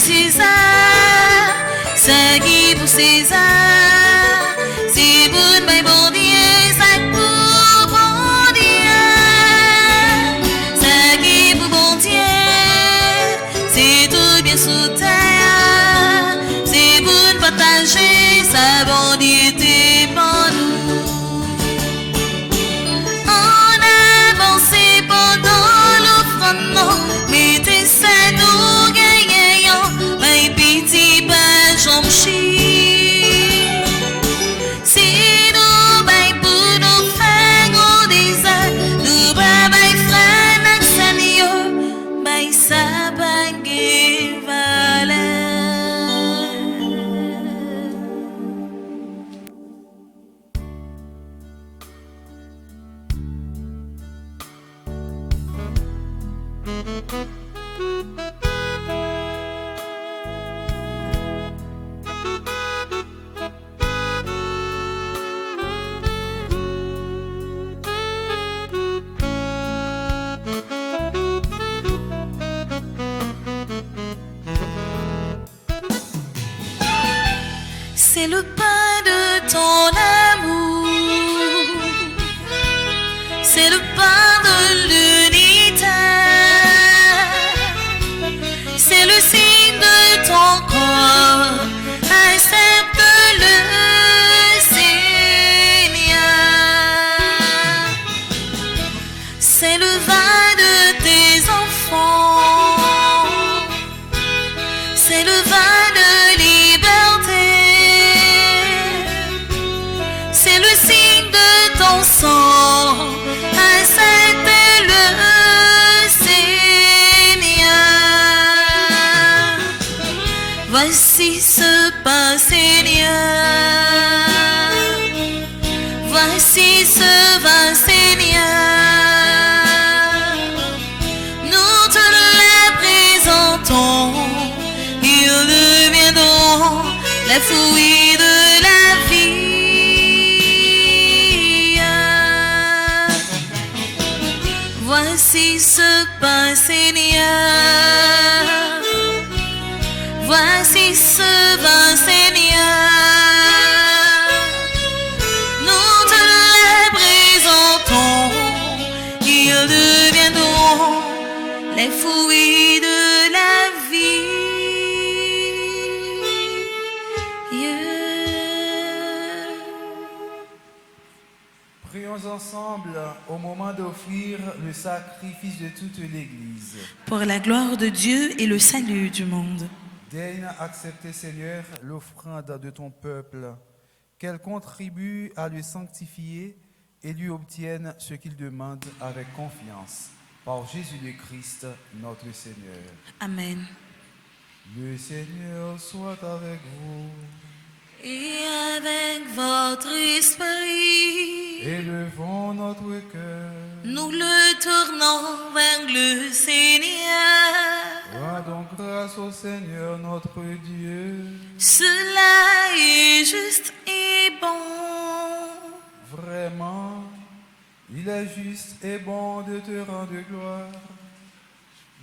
César, ça qui pour César, c'est pour le bon Dieu, ça pour bon Dieu, ça qui pour bon Dieu, c'est tout bien sous terre, c'est pour nous partager sa bon Dieu pour nous. On avance pendant l'offrande, mettez ça nous gagnons, mais petit pas j'en chie. Si nous bail pour nous faire gros désert, nous bail frère n'axanio, bail ça bague valeur. C'est le pain de ton amour, c'est le pain de l'unité, c'est le signe de ton corps, accepte-le Seigneur, c'est le vin de tes enfants, c'est le vin de liberté, c'est le signe de ton sang, accepte-le Seigneur. Voici ce pain Seigneur, voici ce vin Seigneur, nous te le présentons, ils deviendront les fruits de la vie. Voici ce pain Seigneur, voici ce vin Seigneur, nous te les présentons, ils deviendront les fruits de la vie. Prions ensemble au moment d'offrir le sacrifice de toute l'Église. Pour la gloire de Dieu et le salut du monde. Daigne accepter, Seigneur, l'offrande de ton peuple, qu'elle contribue à le sanctifier et lui obtienne ce qu'il demande avec confiance. Par Jésus le Christ, notre Seigneur. Amen. Le Seigneur soit avec vous. Et avec votre esprit, Élevons notre cœur. nous le tournons vers le Seigneur. Rendons grâce au Seigneur notre Dieu. Cela est juste et bon. Vraiment, il est juste et bon de te rendre gloire,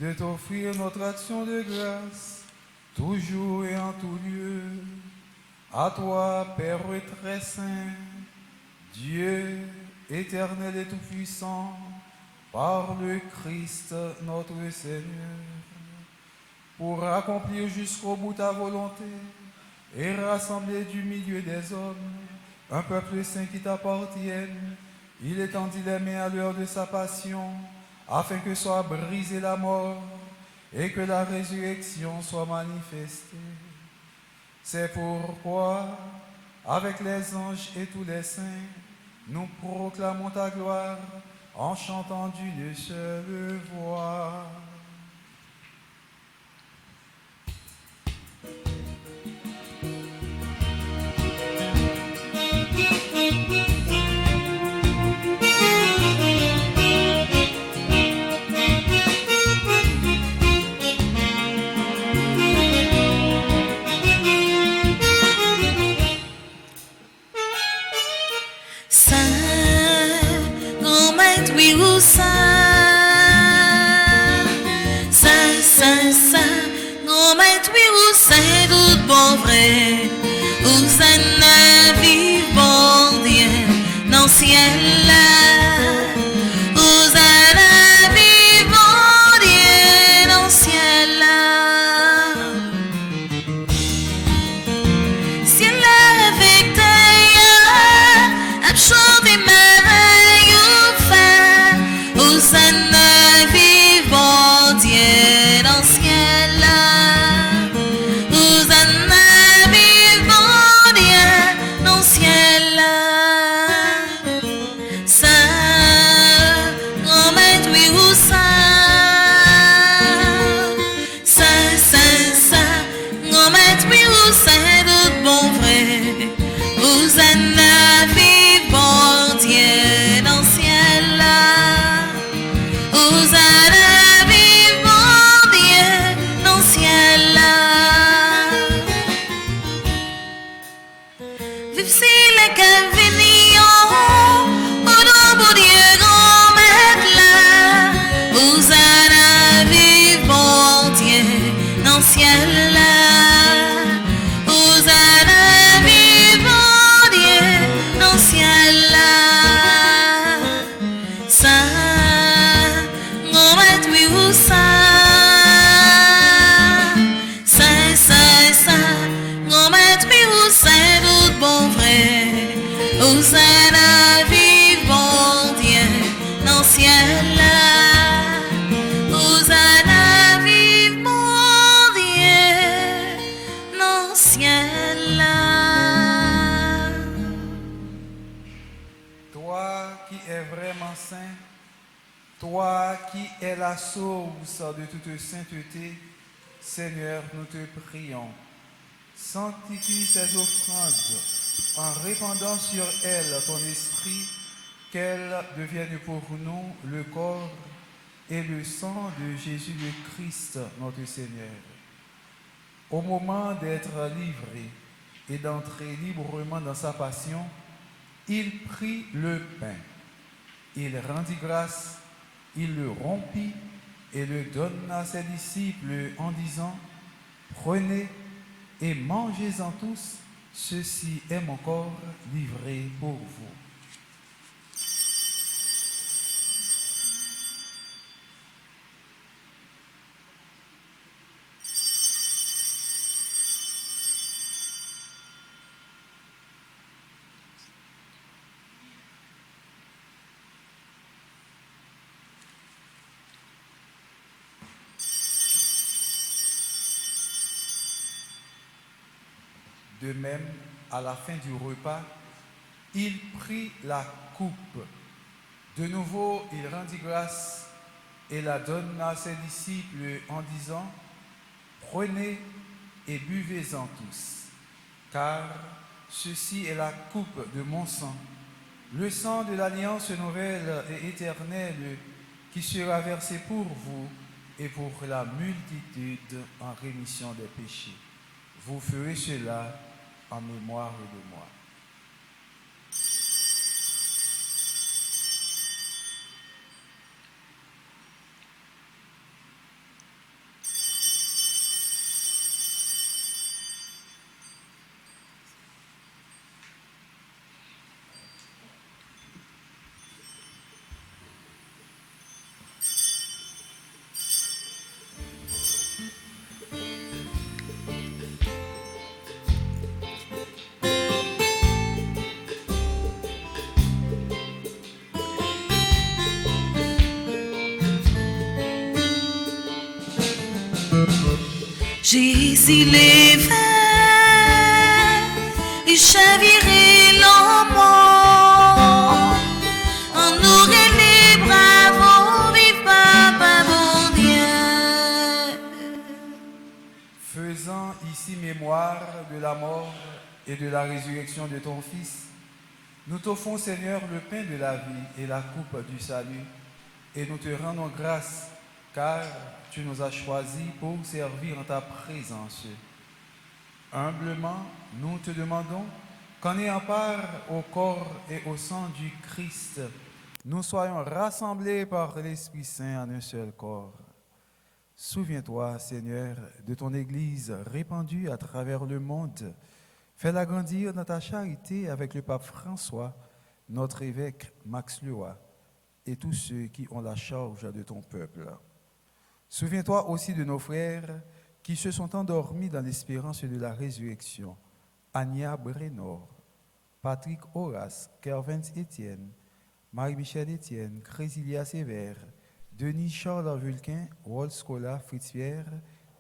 de t'offrir notre action de grâce, toujours et en tout lieu. À toi, Père très saint, Dieu éternel et tout-puissant, par le Christ notre Seigneur, pour accomplir jusqu'au bout ta volonté et rassembler du milieu des hommes un peuple saint qui t'appartienne. Il étendit les mains à l'heure de sa passion, afin que soit brisée la mort et que la résurrection soit manifestée. C'est pourquoi, avec les anges et tous les saints, nous proclamons ta gloire en chantant d'une seule voix. Saint, Saint, Saint, grand maître, oui, Hosanna, vive bon Dieu, dans le ciel là. Hosanna, vive mon Dieu, dans le ciel là. Toi qui es vraiment saint, toi qui es la source de toute sainteté, Seigneur, nous te prions. Sanctifie ces offrandes en répandant sur elles ton esprit, qu'elles deviennent pour nous le corps et le sang de Jésus le Christ, notre Seigneur. Au moment d'être livré et d'entrer librement dans sa passion, il prit le pain, il rendit grâce, il le rompit et le donna à ses disciples en disant, « Prenez et mangez-en tous, ceci est mon corps livré pour vous. » De même, à la fin du repas, il prit la coupe. De nouveau, il rendit grâce et la donna à ses disciples en disant, « Prenez et buvez-en tous, car ceci est la coupe de mon sang, le sang de l'alliance nouvelle et éternelle qui sera versé pour vous et pour la multitude en rémission des péchés. Vous ferez cela en mémoire de moi. » Jésus les vins et chavirait l'homme. On nourrit les bravos, vive Papa bon Dieu. Faisant ici mémoire de la mort et de la résurrection de ton Fils, nous t'offrons, Seigneur, le pain de la vie et la coupe du salut, et nous te rendons grâce, car tu nous as choisis pour servir en ta présence. Humblement, nous te demandons qu'en ayant part au corps et au sang du Christ, nous soyons rassemblés par l'Esprit Saint en un seul corps. Souviens-toi, Seigneur, de ton Église répandue à travers le monde. Fais-la grandir dans ta charité avec le pape François, notre évêque Max Leroy, et tous ceux qui ont la charge de ton peuple. Souviens-toi aussi de nos frères qui se sont endormis dans l'espérance de la résurrection. Ania Brenor, Patrick Horace, Kervens Étienne, Marie-Michel Étienne, Crésilia Sévère, Denis Charles Vulcain, Walt Scola, Fritz Pierre,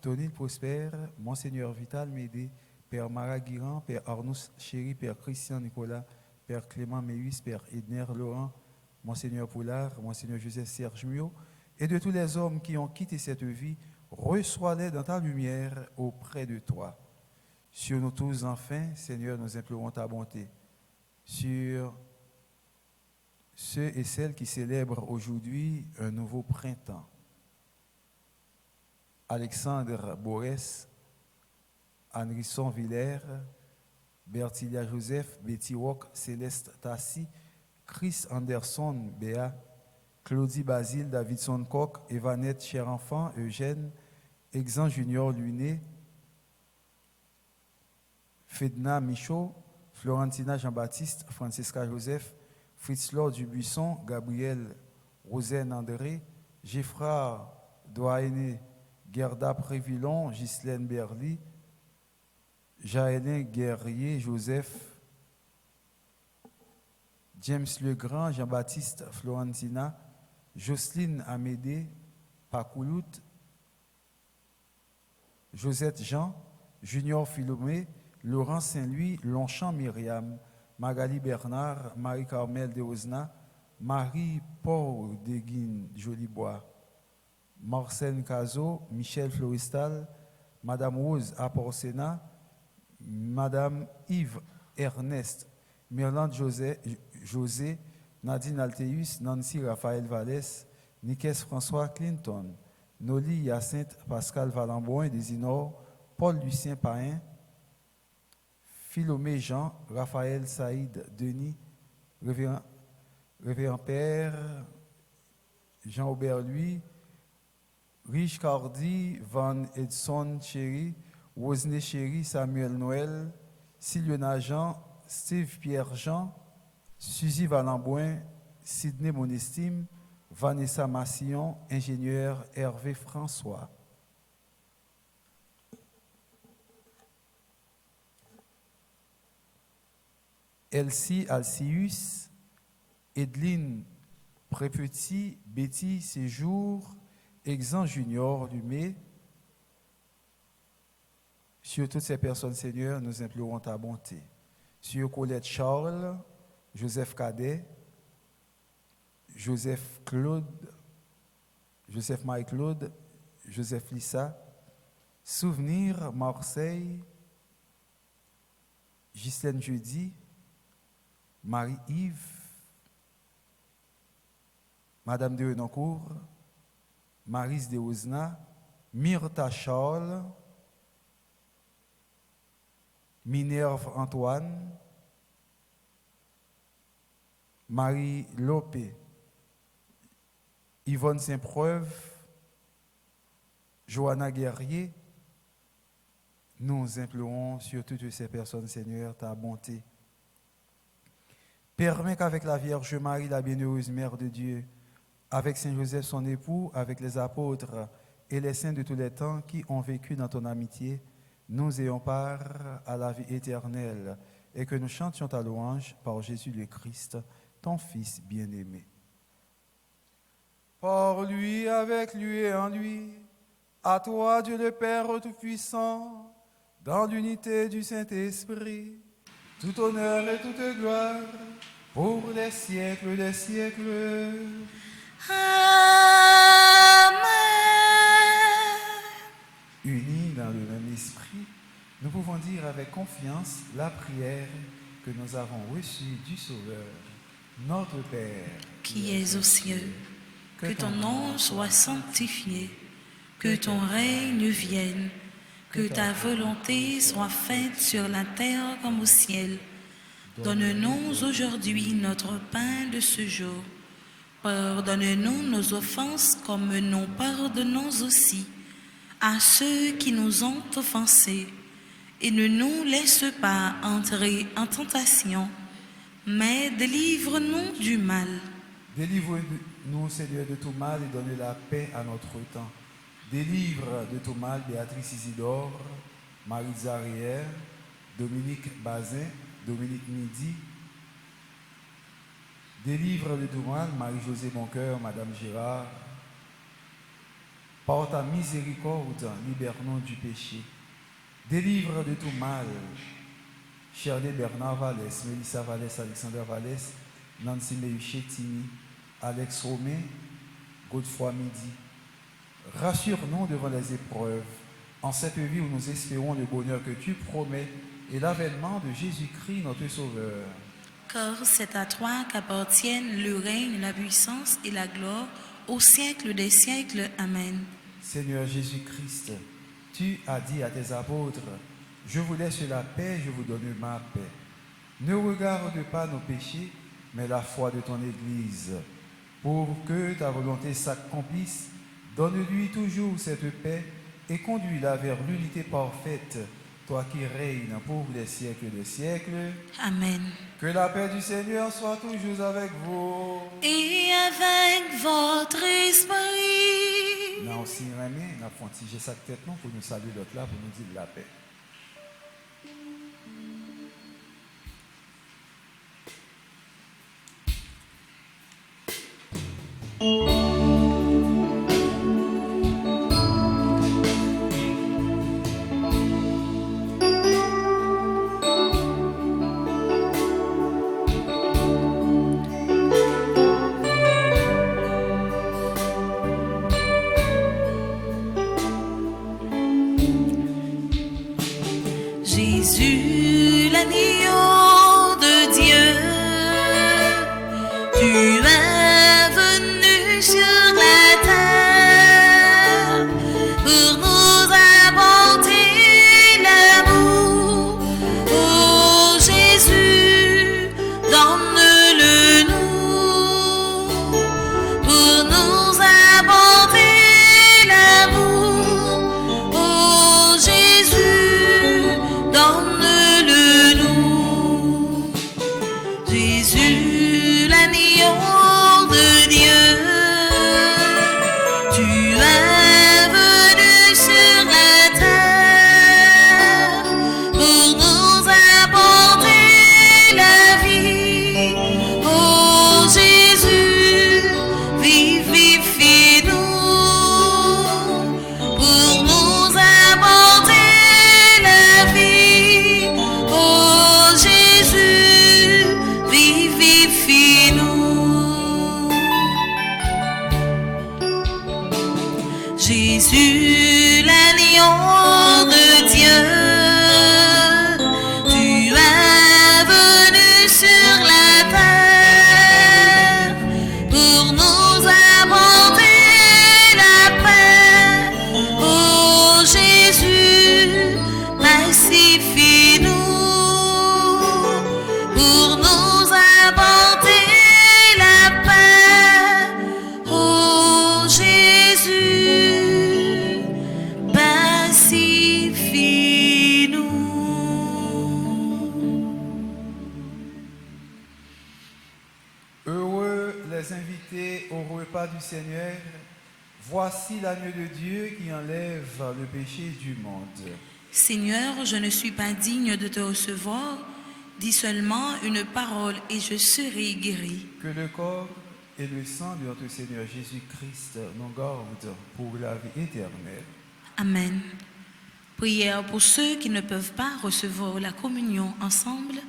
Tonil Prosper, Monseigneur Vital Médé, Père Mara Guiran, Père Arnous Chéri, Père Christian Nicolas, Père Clément Méus, Père Edner Laurent, Monseigneur Poulard, Monseigneur Joseph Serge Mio, et de tous les hommes qui ont quitté cette vie, reçois-les dans ta lumière auprès de toi. Sur nous tous, enfin, Seigneur, nous implorons ta bonté. Sur ceux et celles qui célèbrent aujourd'hui un nouveau printemps. Alexandre Borès, Anrisson Villers, Bertilia Joseph, Betty Rock, Céleste Tassi, Chris Anderson Béa, Claudie Basile, Davidson Coq, Evanette Cher Enfant, Eugène, Exan Junior Luné, Fedna Michaud, Florentina Jean-Baptiste, Francisca Joseph, Fritz Laure Dubuisson, Gabriel Rosen André, Geoffroy Doaine, Gerda Prévillon, Ghislaine Berly, Jaélin Guerrier, Joseph James Legrand, Jean-Baptiste Florentina, Jocelyne Amédée, Pacoulout, Josette Jean, Junior Philomé, Laurent Saint-Louis, Longchamp Myriam, Magali Bernard, Marie-Carmel Deosna, Marie-Paul Deguine Jolibois, Marcène Cazot, Michel Floristal, Madame Rose Aporcena, Madame Yves Ernest, Myrlande José, Nadine Alteus, Nancy Raphaël Vallès, Niques François Clinton, Noli Hyacinthe Pascal Valamboin Desinor, Paul Lucien Pain, Philomé Jean, Raphaël Saïd Denis, Révérend Père, Jean-Aubert Louis, Rich Cardi, Van Edson Chéri, Rosné Chéri, Samuel Noël, Sylviana Jean, Steve Pierre Jean, Suzy Valamboin, Sidney Monestime, Vanessa Massillon, ingénieur Hervé François. Elsie Alcius, Edline Prépetit, Betty Séjour, Exan Junior Lumé. Sur toutes ces personnes, Seigneur, nous implorons ta bonté. Sur Colette Charles, Joseph Cadet, Joseph Marie-Claude, Joseph Lissa, Souvenir Marseille, Ghislaine Jeudi, Marie-Yves, Madame de Renoncourt, Marise de Ozna, Myrta Charles, Minerve Antoine, Marie Lopé, Yvonne Saint-Preuve, Johanna Guerrier. Nous implorons sur toutes ces personnes, Seigneur, ta bonté. Permets qu'avec la Vierge Marie, la bienheureuse Mère de Dieu, avec Saint Joseph son époux, avec les apôtres et les saints de tous les temps qui ont vécu dans ton amitié, nous ayons part à la vie éternelle et que nous chantions ta louange par Jésus le Christ, ton Fils bien-aimé. Par lui, avec lui et en lui, à toi Dieu le Père Tout-Puissant, dans l'unité du Saint-Esprit, tout honneur et toute gloire, pour les siècles des siècles. Amen. Unis dans le même esprit, nous pouvons dire avec confiance la prière que nous avons reçue du Sauveur, notre Père, Qui es aux cieux, que ton nom soit sanctifié, que ton règne vienne, que ta volonté soit faite sur la terre comme au ciel. Donne-nous aujourd'hui notre pain de ce jour. Pardonne-nous nos offenses comme nous pardonnons aussi à ceux qui nous ont offensés. Et ne nous laisse pas entrer en tentation, mais délivre-nous du mal. Délivre-nous, Seigneur, de tout mal et donne la paix à notre temps. Délivre de tout mal Béatrice Isidore, Marie Zarière, Dominique Bazin, Dominique Midi. Délivre de tout mal Marie-Josée Boncoeur, Madame Gérard. Par ta miséricorde, libère-nous du péché. Délivre de tout mal Shirley Bernard Vallès, Mélissa Vallès, Alexandre Vallès, Nancy Méhuchet-Tini, Alex Romain, Godefroy Midi. Rassure-nous devant les épreuves, en cette vie où nous espérons le bonheur que tu promets et l'avènement de Jésus-Christ, notre Sauveur. Car c'est à toi qu'appartiennent le règne, la puissance et la gloire au siècle des siècles. Amen. Seigneur Jésus-Christ, tu as dit à tes apôtres, « Je vous laisse la paix, je vous donne ma paix. Ne regarde pas nos péchés, mais la foi de ton Église. Pour que ta volonté s'accomplisse, donne-lui toujours cette paix et conduis-la vers l'unité parfaite, toi qui règnes pour les siècles des siècles. Amen. Que la paix du Seigneur soit toujours avec vous. Et avec votre esprit. Nous aussi, nous avons tigé sa tête pour nous saluer l'autre là, pour nous dire la paix. Jésus, l'agneau de Dieu, tu es venu sur la terre pour nous apporter l'amour. Oh Jésus, donne-le nous pour nous apporter l'amour. Oh Jésus, donne-le nous. Jésus, l'agneau de Dieu, tu es venu sur la terre pour nous apporter la vie. Oh Jésus, vivifie-nous pour nous apporter la vie. Oh Jésus, vivifie-nous. Jésus, l'agneau de Dieu, tu es venu sur la terre pour nous apporter la paix. Oh Jésus, pacifie-nous pour nous apporter la paix. Oh Jésus, pacifie-nous. Heureux les invités au repas du Seigneur. Voici l'agneau de Dieu qui enlève le péché du monde. Seigneur, je ne suis pas digne de te recevoir. Dis seulement une parole et je serai guéri. Que le corps et le sang de notre Seigneur Jésus-Christ nous gardent pour la vie éternelle. Amen. Prière pour ceux qui ne peuvent pas recevoir la communion ensemble.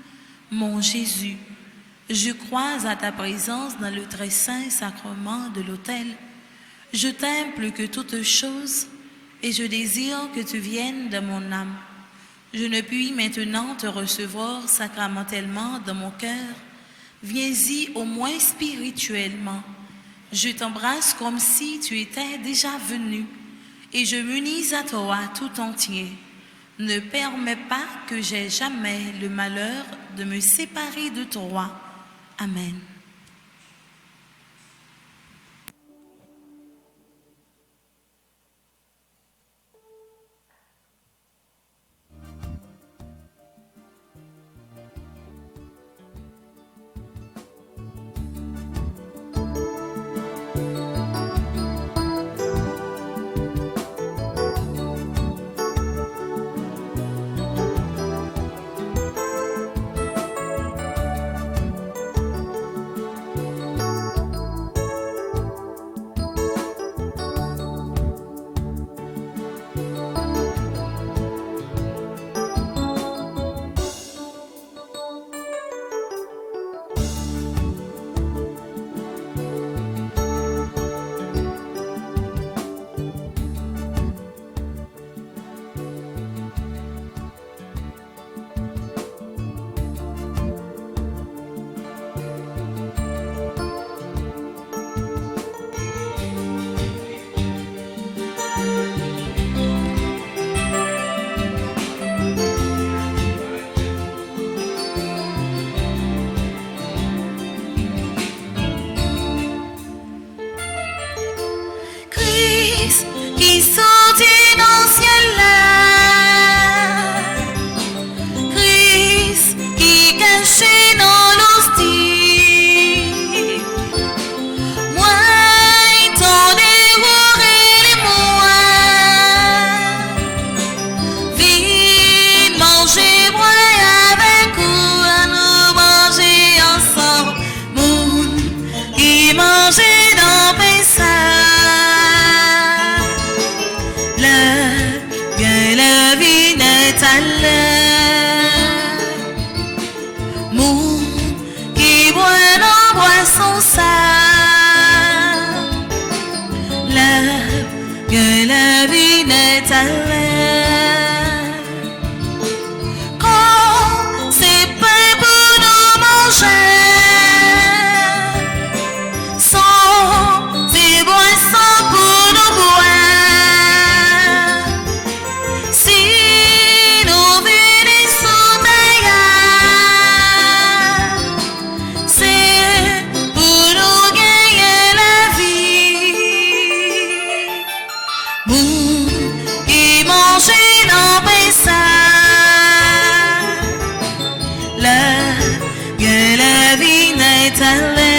Mon Jésus, je crois à ta présence dans le très saint sacrement de l'autel. Je t'aime plus que toute chose et je désire que tu viennes dans mon âme. Je ne puis maintenant te recevoir sacramentellement dans mon cœur. Viens-y au moins spirituellement. Je t'embrasse comme si tu étais déjà venu et je m'unis à toi tout entier. Ne permets pas que j'aie jamais le malheur de me séparer de toi. Amen. comme ça. Que la vie n'est à l'air. Quand c'est pas pour nous manger, sans ces boissons pour nous boire, si nous venons d'ailleurs, c'est pour nous gagner la vie. Moun qui mange dans ça, que la vie n'est à l'air.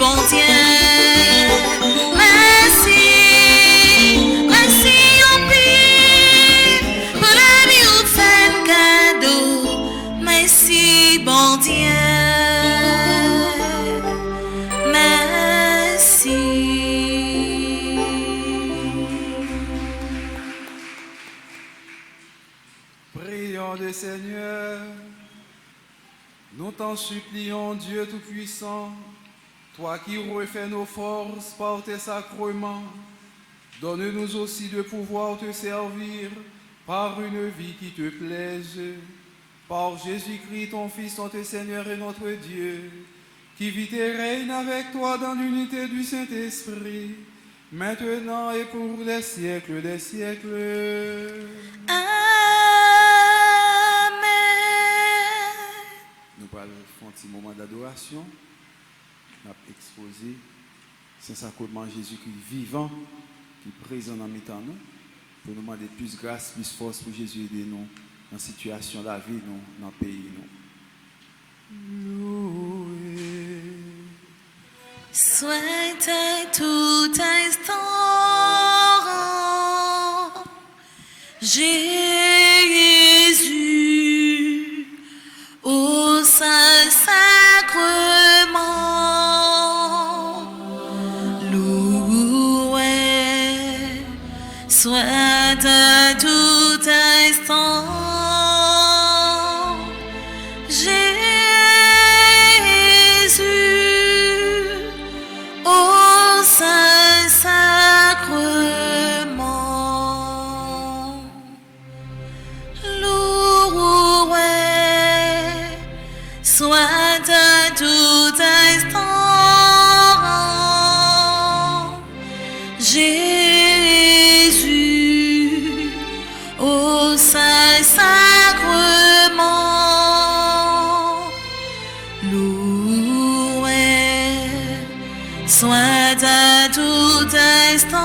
bon Dieu. Merci, merci en pile pour la vie ou fait cadeau. Merci bon Dieu. Merci. Prions le Seigneur. Nous t'en supplions, Dieu Tout-Puissant, toi qui refais nos forces par tes sacrements, donne-nous aussi de pouvoir te servir par une vie qui te plaise. Par Jésus-Christ, ton Fils, notre Seigneur et notre Dieu, qui vit et règne avec toi dans l'unité du Saint-Esprit, maintenant et pour les siècles des siècles. Nous allons faire un petit moment d'adoration. Nous allons exposer Saint-Sacrement Jésus-Christ vivant, qui est présent dans mi-temps nous, pour nous demander plus grâce, plus force pour Jésus aider nous dans la situation de la vie, nous, dans le pays. Nous. Loué. Soit à tout instant, Jésus, au Saint-Sacrement, loué, soit à tout instant, Jésus, au Saint-Sacrement, loué, soit à tout instant, Jésus, au Saint-Sacrement, loué, soit à tout instant,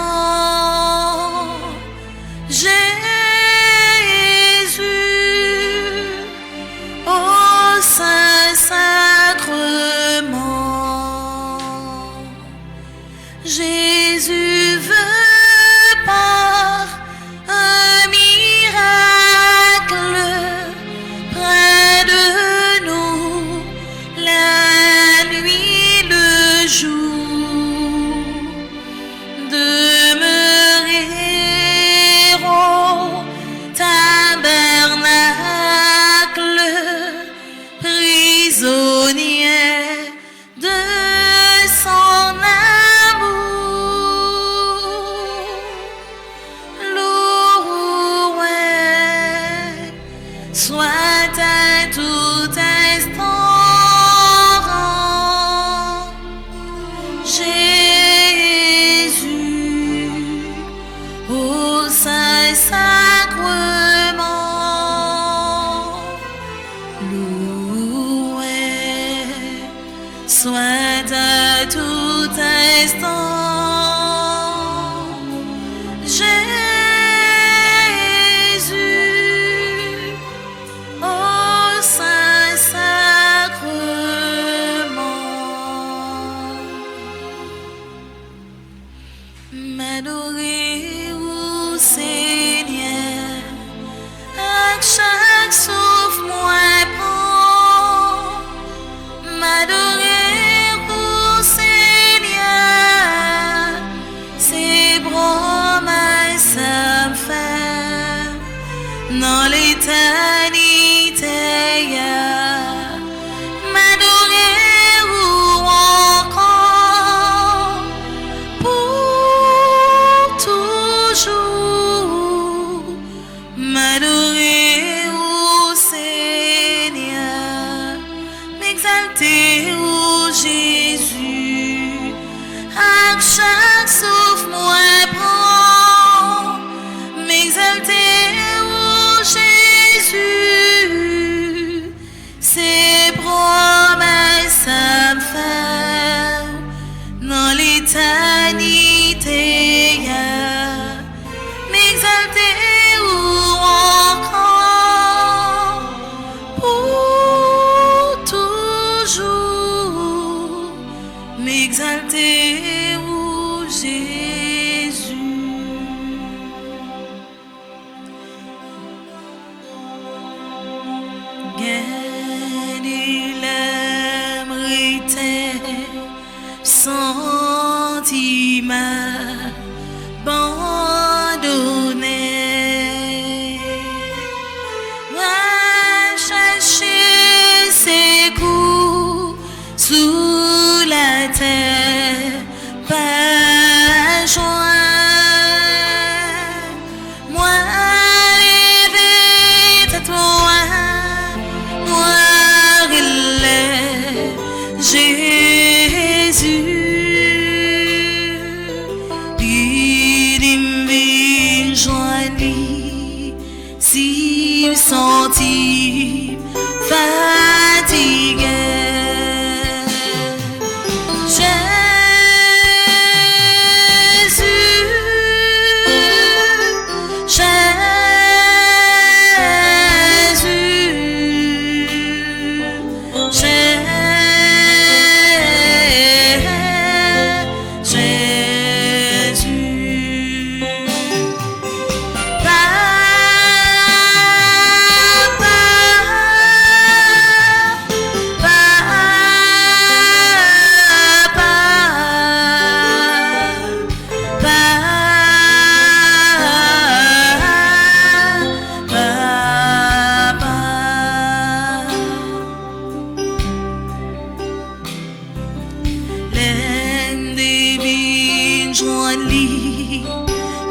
Jésus, au Saint-Sacrement. Jésus veut par un miracle près de nous, la nuit, le jour, demeurer au tabernacle, prisonnier de son amour, loué, soit à tout instant, Jésus, au Saint-Sacrement, loué, soit à tout instant, Jésus, au Saint-Sacrement. M'adorer au Seigneur, à chaque souffle moi prend, m'adorer au Seigneur, c'est promesses ça me fait dans l'éternité, m'adorer ou encore pour toujours, m'adorer au Seigneur, m'exalter au Jésus, à chaque souffle moi prend, m'exalter au Jésus, ses promesses ça me fait dans l'éternité, m'exalter ou encore pour toujours, m'exalter, ô Jésus. Gagner l'aimerait sentiment abandonné. Va chercher ses coups sous la terre, pas joint. Moi, rêver à toi, noir et laid, Jésus. Si me sentis fatigué,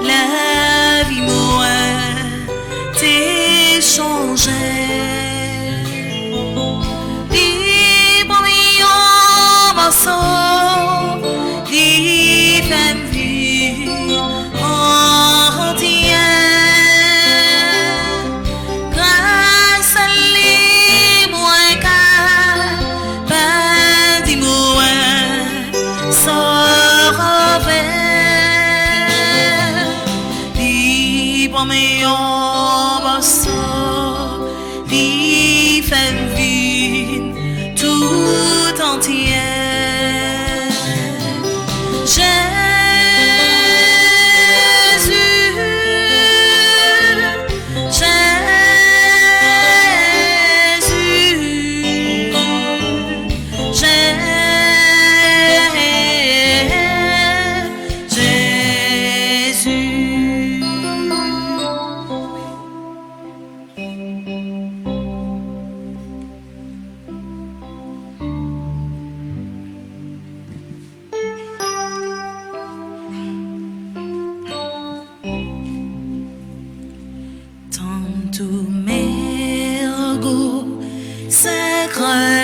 la vie moi t'échangeait. Libre million morceaux, les femmes vues entières, grâce à les moins qu'à pas des mots mais on va les femmes vues tout entière.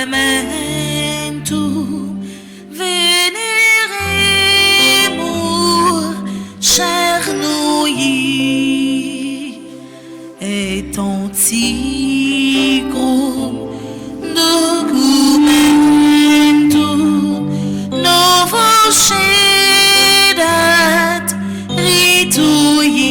Sacramento, veneremur, chernouillis, et antiquum documentum, novo cedat ritui,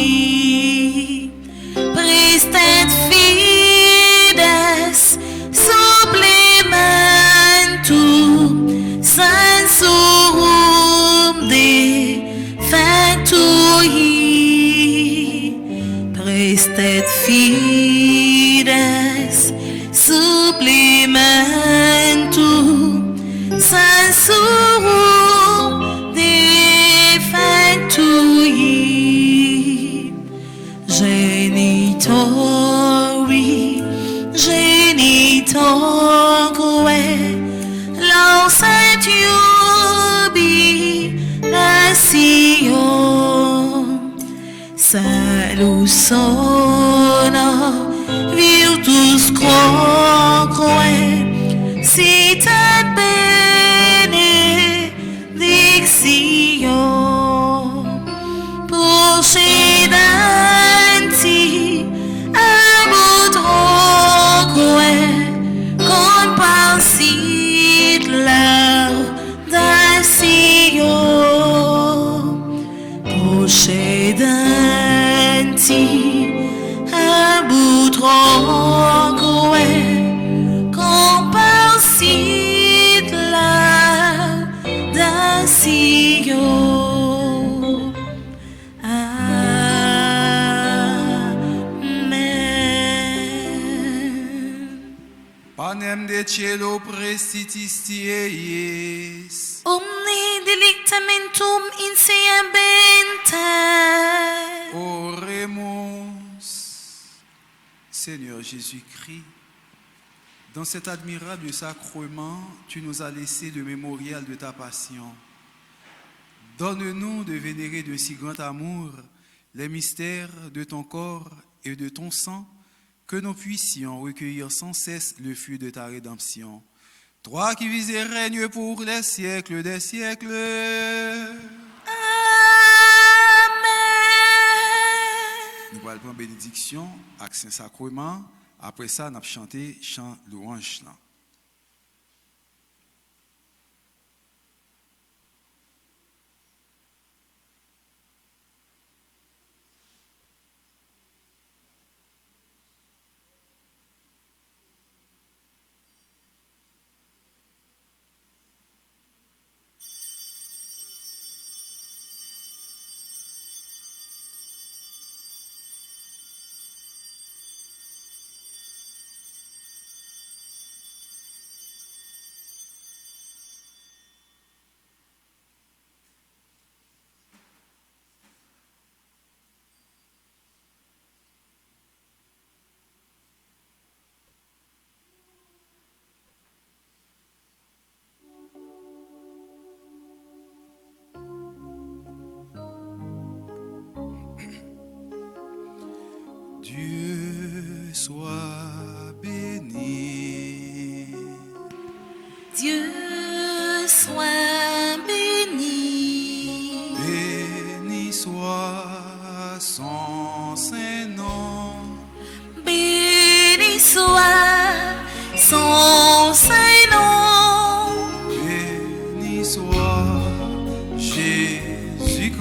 prestet fides supplementum sensorum defectui, prestet fides supplementum sensorum defectui, genitori, genitorque, lancet jubilatio, salus sona virtus quoque, citat benedictio, procedanti abut roque, comparsit laudatio, procedanti abut roque, comparsit yo. Amen. Panem de cielo prestitistiis. Omne delictamentum inseabente. Oremus. Seigneur Jésus-Christ, dans cet admirable sacrement, tu nous as laissé le mémorial de ta passion. Donne-nous de vénérer de si grand amour les mystères de ton corps et de ton sang, que nous puissions recueillir sans cesse le fruit de ta rédemption. Toi qui vis et règnes pour les siècles des siècles. Nous allons prendre bénédiction avec Saint-Sacrement. Après ça, nous allons chanter chant louange. Dieu soit béni. Dieu soit béni. Béni soit son Saint-Nom. Béni soit son Saint-Nom. Béni soit Jésus-Christ,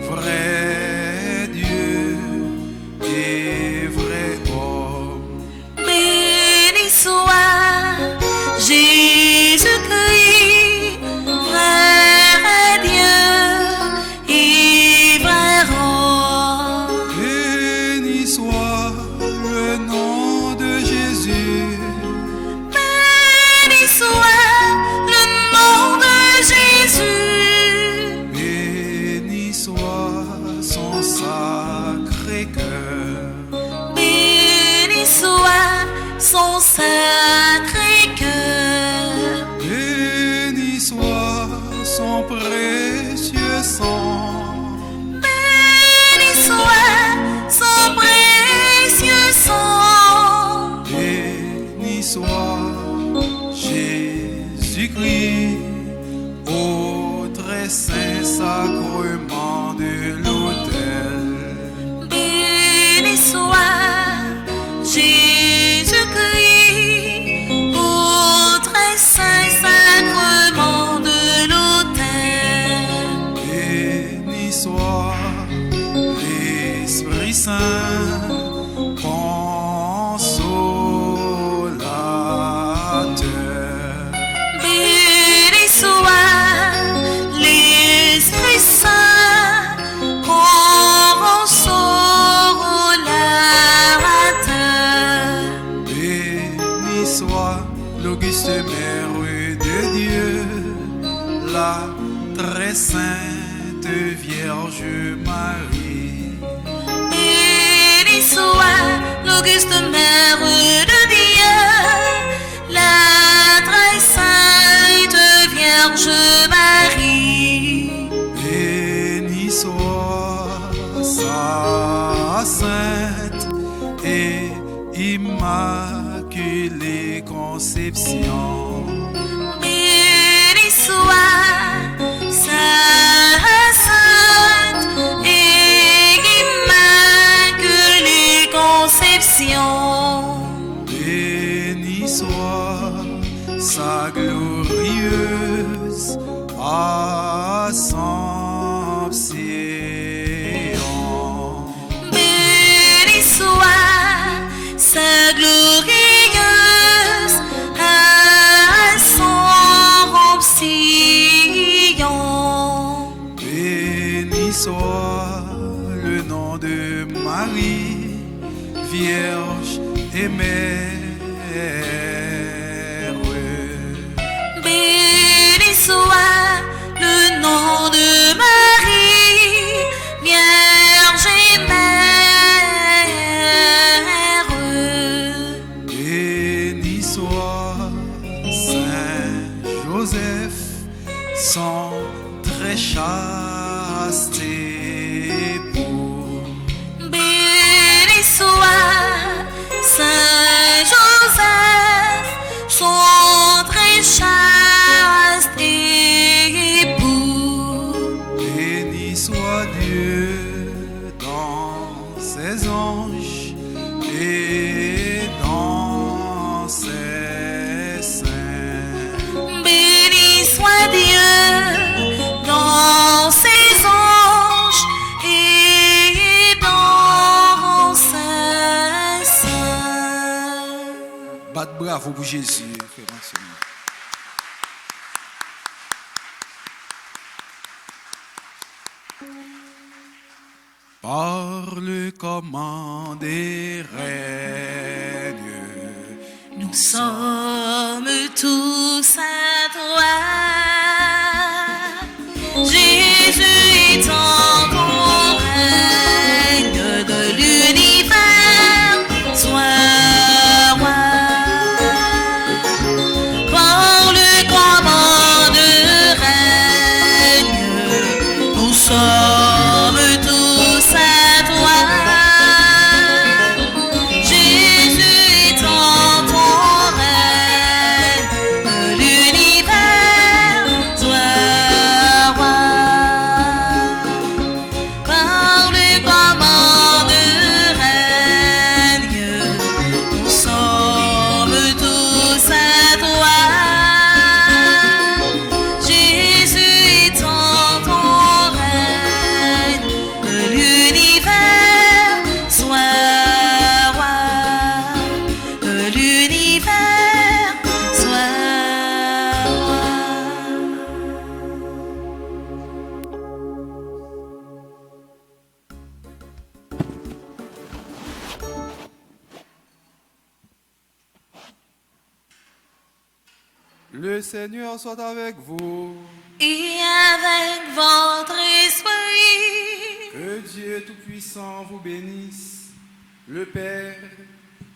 vrai Dieu et vrai homme. Béni soit Jésus-Christ, vrai Dieu et vrai homme. Béni soit le nom de Jésus. Béni soit le nom de Jésus. Béni soit son Sacré-Cœur. Béni soit son Sacré-Cœur. Béni soit son précieux sang. Béni soit son précieux sang. Béni soit Jésus-Christ, au très saint sacrement de l'autel. Béni soit Jésus-Christ, au très saint sacrement de l'autel. Béni soit l'Esprit Saint, consolateur. Béni soit l'Esprit Saint, consolateur. Béni soit l'auguste Mère de Dieu, la très sainte Vierge Marie. Béni soit l'auguste Mère de Dieu, la très sainte Vierge Marie. Béni soit sa sainte et immaculée conception. Béni soit sa sainte et immaculée conception. Béni soit sa glorieuse Assomption. Béni soit sa glorieuse Assomption. Marie, Vierge et Mère. Béni soit le nom de Marie, Vierge et Mère. Béni soit Saint Joseph, son très chaste époux. Béni soit Saint Joseph, son très chaste époux. Béni soit Dieu dans ses anges et dans ses saints. Béni soit Dieu dans ses anges et dans ses saints. Bat bravo pour Jésus, frère Anselme. Par le command des règnes, Nous sommes tous à toi. Jésus est en ton règne de l'univers. Sois roi. Par le command de règne, nous sommes tous à toi. Jésus est en ton règne de l'univers. Sois roi. Par le command de règne, nous sommes tous à toi. Jésus est en ton règne de l'univers. Sois roi de l'univers. Sois roi. Le Seigneur soit avec vous. Et avec votre esprit. Que Dieu Tout-Puissant vous bénisse, le Père,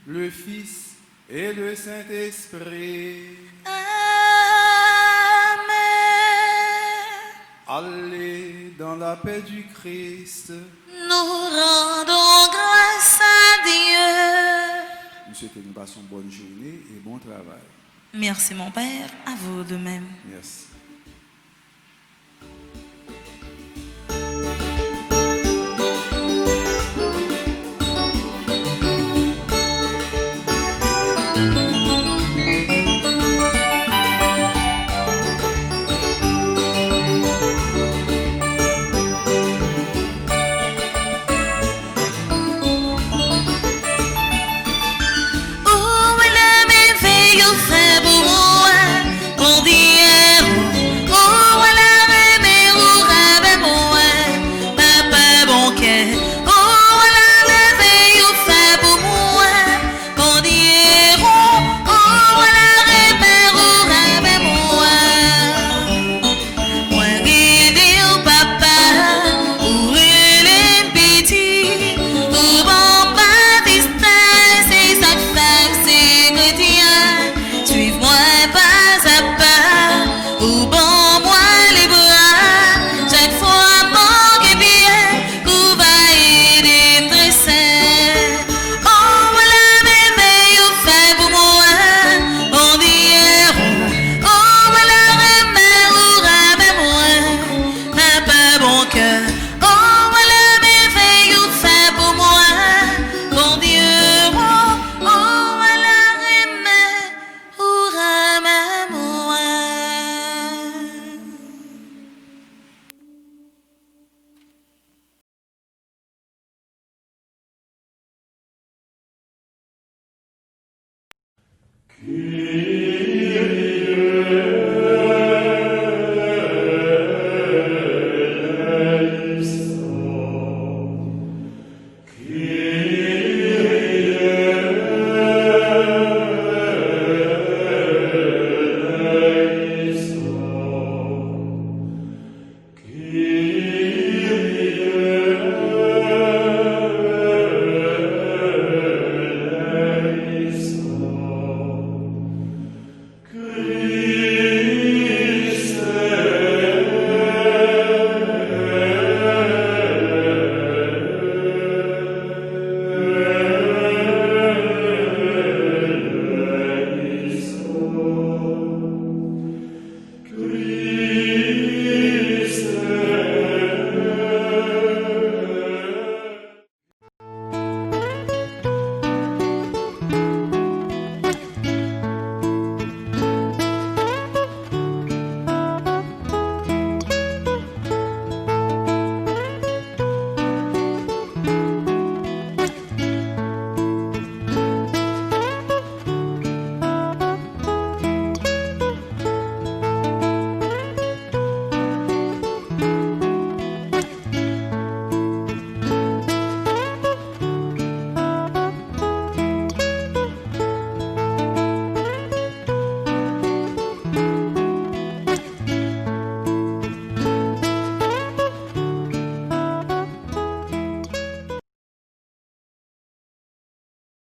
le Fils et le Saint-Esprit. Amen. Allez dans la paix du Christ. Nous rendons grâce à Dieu. Nous souhaitons nous passons une bonne journée et bon travail. Merci mon Père, à vous de même. Merci. Oh, la merveille au fait pour moi, bon Dieu. Oh, la merveille au rabais moi, papa bon cœur. Oh, la merveille au fait pour moi, bon Dieu. Oh, la merveille au rabais moi. Moi, aider au papa, pour les petits, pour bon Baptiste, c'est sa femme, c'est chrétien. Suive-moi pas à pas, ou bon moi les bras. Chaque fois manque bien, ou va aider dresser. Oh, la merveille au fait pour moi, bon Dieu. Oh, la remède ou rabais moi, papa bon cœur. Oh, la merveille ou fait pour moi, bon Dieu. Oh, la remède ou rabais moi. Kyrie